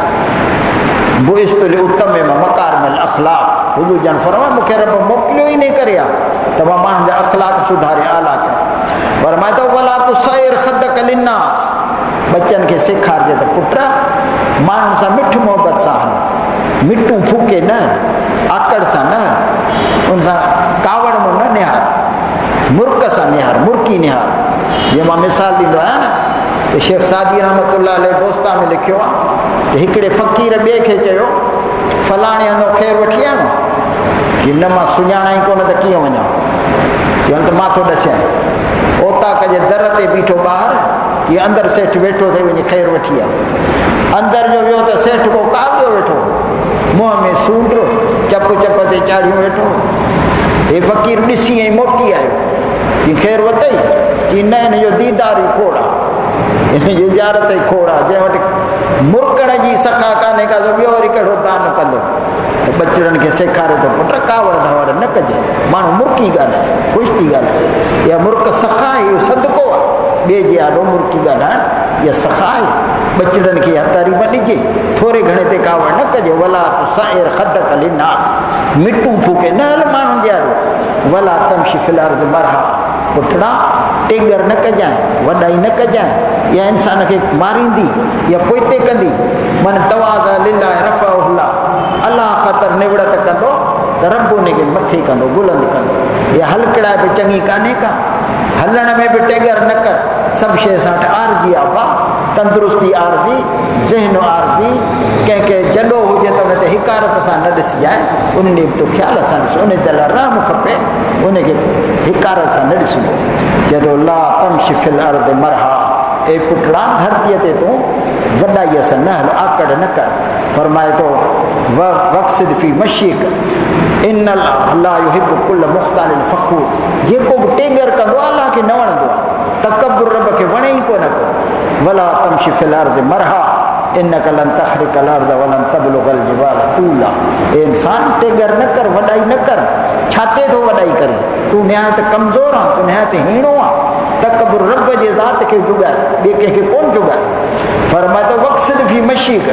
बुइस्तु लिउतम्मिम मकारिमल अख़लाक़, हुजूर जन फरमाए मूंखे रब मोकिलियो ई इन करे आहे त मां माण्हुनि जा अख़लाक सुधारे आला कया। फरमाए थो वला तुसइर ख़दक लिन्नास, बच्चन खे सेखारिजे त पुट माण्हुनि सां मिठ मोहबत सां हल, मिठू फूके न, आकड़ सां न, उन सां कावड़ में न निहार, मुर्क सां निहार, मुर्की निहार। जीअं मां मिसाल ॾींदो आहियां न त शेख सादी रहमतुल्लाह अलैह दोस्ता में लिखियो आहे त हिकिड़े फ़क़ीर ॿिए खे चयो फलाणे हंधो ख़ैरु वठी आयो कि न मां सुञाणा ई कोन त कीअं वञा, चवनि त मां थो ॾसियां। ओताक जे दर ते बीठो ॿाहिरि, ये अंदर सेठ वेठो थे वञी ख़ैर वठी आहे। अंदर जो वियो त सेठ को कावड़ियो वेठो, मुंहं में सूंड, चप ते चाढ़ियूं वेठो। हे फ़क़ीर ॾिसी ऐं मोटी आयो, कि ख़ैर वतई, कि न हिन जो दीदार ई खोड़ आहे, हिन जी इजारत ई खोड़ आहे, जंहिं वटि मुर्कण जी सखा कान्हे का जो ॿियो वरी कहिड़ो दान कंदो। त ॿचड़नि खे सेखारे थो पुट कावड़ धावड़ न कजे, माण्हू मुर्की ॻाल्हाए, ख़ुशि थी ॻाल्हाए। इहा मुर्क सखा आहे, इहो सदको आहे, ॿिए जे आॾो मुर्की ॻाल्हाइण इहा सखा आहे। ॿचड़नि खे इहा तारीफ़ ॾिजे, थोरे घणे ते कावड़ न कजे। वला तुसइर ख़दक लिन्नास, मिटू फूके न हल माण्हुनि जे आॾो। वला तमशी फिल अर्ज़ मरहा, पुटड़ा टेगर न कजांइ, वॾाई न कजांइ, इहा इंसान खे मारींदी, इहा पोइते कंदी। मन तवाज़ा लिल्लाह रफ़अहुल्लाह, अलाह ख़ातिर निवड़त कंदो त रब उनखे मथे कंदो, बुलंद कंदो। इहा हलकड़ा बि चङी कान्हे का, हलण में बि टेगर न कर, सभु शइ सां वटि आरजी आहे बा, तंदुरुस्ती आरजी, ज़हन आरजी। कंहिंखे जॾो हुजे त उन ते हिकारत सां न ॾिसिजांइ, उन ॾींहुं बि तो ख़्याल सां ॾिसो, उन ते रहम खपे, उनखे हिकारत सां न ॾिसिबो। चए थो ला तमशी फिल अर्ज़ मरहा, ए पुटड़ा धरतीअ ते तूं वॾाईअ सां न हल, आकड़ न कर। फरमाए थो वक़्सिद फी मशीक इन्नल्लाह ला युहिब्बु कुल्ल मुख़्तालिन फ़ख़ूर, जेको बि टेगर कंदो आहे अलाह खे न वणंदो आहे, तकब्बुर रब खे वणे ई कोन को। वला तमशी फिल अर्ज़ मरहा इन्नक लन तख़रिक़ल अर्ज़ वलन तबलुग़ल जिबाल तूला, ए इंसान टेगर न कर, वॾाई न कर। छाते थो वॾाई करे, तूं निहायत कमज़ोर आहे, तूं निहायत हीणो आहे, तकबर रब जे ज़ात के जुगाए, ॿिए कंहिंखे कोन जुगाए। फरमाए त वक़्सिद फी मशीक,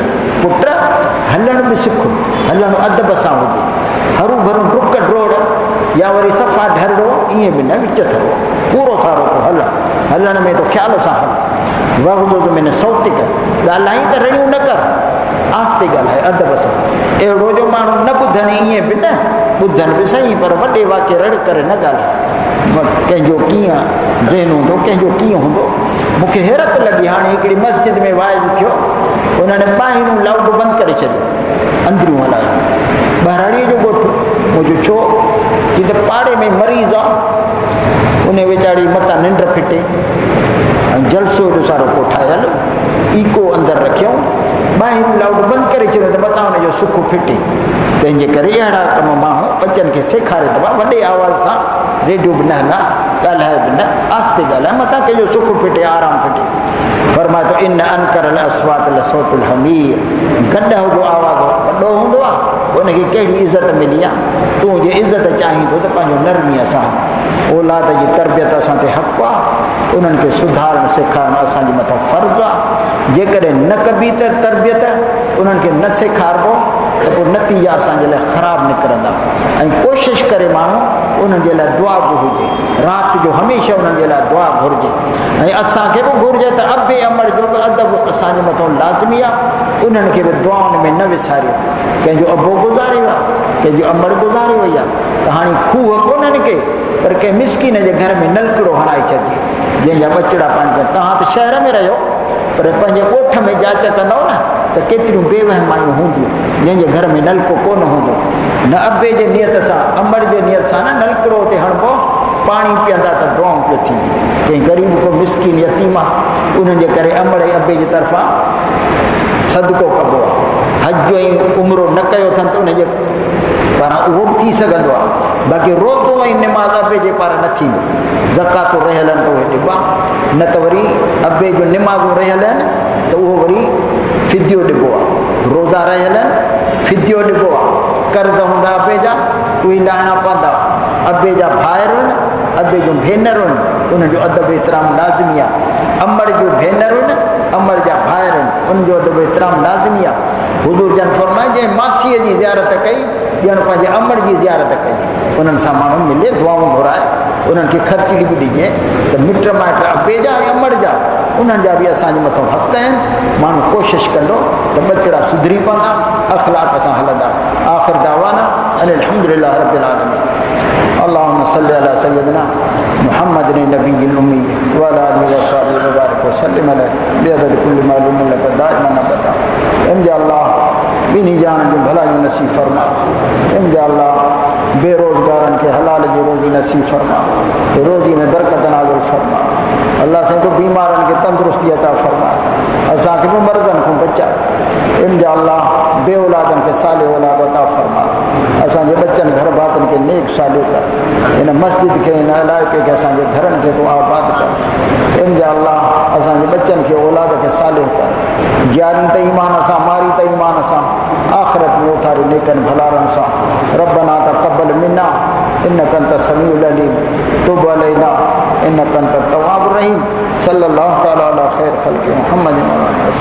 पुट हलण बि सिख, हलण अदब सां हुजे, हरू भरू डुक ड्रोड़ या वरी सफ़ा ढरड़ो ईअं बि न विच थरो, पूरो सारो तो हलण में तो ख़्याल सां हल। वग़्दुद मिन सौतिक, ॻाल्हाई त रड़ियूं न कर, आस्ते ॻाल्हाए अदब सां। अहिड़ो जो माण्हू न ॿुधनि ईअं बि न, ॿुधनि बि सही पर वॾे वाक्य रड़ करे न ॻाल्हाए। कंहिंजो कीअं ज़हन हूंदो, कंहिंजो कीअं हूंदो। मूंखे हैरत लॻी, हाणे हिकिड़ी मस्जिद में वाइज़ थियो, उन्हनि ॿाहिरूं लाउड बंदि करे छॾियो, अंदरियूं हलायो। ॿाहिराड़ीअ जो ॻोठु, मुंहिंजो छो की त पाड़े में मरीज़ आहे, उन वीचारी मथां निंड फिटे ऐं जलसो जो सारो को ठाहियल, ईको अंदरि रखियऊं, ॿाहिरूं लाउड बंदि करे छॾियो त मथां हुनजो सुख फिटे। तंहिंजे करे अहिड़ा कम माण्हू बचनि खे सेखारे त वॾे आवाज़ सां रेडियो बि न हला, ॻाल्हाए बि न, आस्ते ॻाल्हाए, मथां कंहिंजो सुख फिटे, आराम फिटे। फरमाए थो इन अनकरल अस्वात लसौतुल हमीर, गॾ जो आवाज़ वॾो हूंदो आहे, उनखे कहिड़ी इज़त मिली आहे। तूं जे इज़त चाहीं थो त पंहिंजो नरमीअ सां, औलाद जी तरबियत असां ते हक़ आहे, उन्हनि खे सुधारणु सेखारणु असांजे मथां फ़र्ज़ु आहे। जेकॾहिं न कबी तरबियत, उन्हनि खे न सेखारिबो त पोइ नतीजा असांजे लाइ ख़राबु निकिरंदा। ऐं कोशिशि करे माण्हू उन्हनि जे लाइ दुआ बि हुजे, राति जो हमेशह उन्हनि जे लाइ दुआ घुरिजे। ऐं असांखे बि घुरिजे त अबे अमड़ जो बि अदब असांजे मथां लाज़मी आहे, उन्हनि खे बि दुआउनि में न विसारियो। कंहिंजो अबो गुज़ारे वियो आहे, कंहिंजो अमड़ गुज़ारे वई आहे, त हाणे खूह कोन्हनि के, पर कंहिं मिसकिन जे घर में नलकिड़ो हणाए छॾिजे, जंहिंजा बचड़ा पाणी पीअनि। तव्हां त शहर में रहियो, पर पंहिंजे ॻोठ में जांच कंदव न त केतिरियूं बेवहमायूं हूंदियूं, जंहिंजे घर में नलको कोन हूंदो। न अबे जे नियत सां, अमड़ जे नियत सां न नलकिड़ो ते हणिबो, पाणी पीअंदा त दुआऊं पियो थींदी। कंहिं ग़रीब को मिसकिन यतीम आहे, उन्हनि जे करे अमड़ ऐं अबे जी तरफ़ां सदको कबो आहे। हज ऐं उमिरो न कयो अथनि त उनजे पारां उहो बि थी सघंदो आहे, बाक़ी रोज़ो ऐं निमाज़ अबे जे पारां न थींदो। ज़कातूं रहियल आहिनि त उहे ॾिबा, न त वरी अबे जो निमाज़ूं रहियल आहिनि त उहो वरी फिदियो ॾिबो आहे। रोज़ा रहियल आहिनि, फिदियो ॾिबो आहे। कर्ज़ हूंदा अबे जा, उहे लाहिणा पवंदा। अबे जा भाइर, अबे जूं भेनरूं, उनजो अदब एतिराम लाज़मी आहे। अमड़ जूं भेनरूं, अमड़ जा भाइर, उनजो अदब एतिराम लाज़मी आहे। हुज़ूर जन फरमाए जंहिं मासीअ जी ज़ियारत कई, ॼण पंहिंजे अमड़ जी ज़ियारत कई। उन्हनि सां माण्हू मिले, दुआऊं घुराए, उन्हनि खे ख़र्चड़ी बि ॾिजे त मिट माइट अबे जा ऐं अमड़ जा, उन्हनि जा बि असांजे मथां हक़ आहिनि। माण्हू कोशिशि कंदो त बचड़ा सुधरी पवंदा, अख़लाक़ सां हलंदा। आख़िर दावाना अल्हम्दुलिल्लाह रब्बिल आलमीन। अल्लाहुम्मा सल्लि अला सय्यदिना मुहम्मदिन नबिय्यिल उम्मी व अला आलिहि व सहबिहि व बारिक व सल्लिम अलैहि बिअदद कुल्लि मालूमिन लक दाइमन अबदा। इनजा अल्लाह ॿिन्ही जान जूं भलायूं नसीब फरमा। इनजा अल्लाह बेरोज़गारनि खे हलाल जी रोज़ी नसीब फरमा, रोज़ी में बरकत नाज़िल फरमा। अल्लाह साईं को बीमारनि खे तंदुरुस्ती अता फरमा, असांखे बि मर्ज़नि खां बचाए। इनजा अल्लाह बे औलादनि खे साले औलाद अता फरमा। असांजे बच्चनि घर भातनि खे नेक सालियो कर। इन मस्जिद खे, इन इलाइक़े खे, असांजे घरनि खे तूं आबाद कर। इनजा अल्लाह असांजे बच्चनि खे औलाद खे सालियो कर। ॼाणी त ईमान सां, मारी त ईमान सां, आख़िरत में उथारे नेकनि भलारनि सां। रब्बना तक़ब्बल मिन्ना इन्नका अंतस समीउल अलीम, तुब अलैना इन्नका अंतत तव्वाबुर रहीम। सल्लल्लाहु तआला अला खैर खल्क़ि मुहम्मदिन व आलिहि।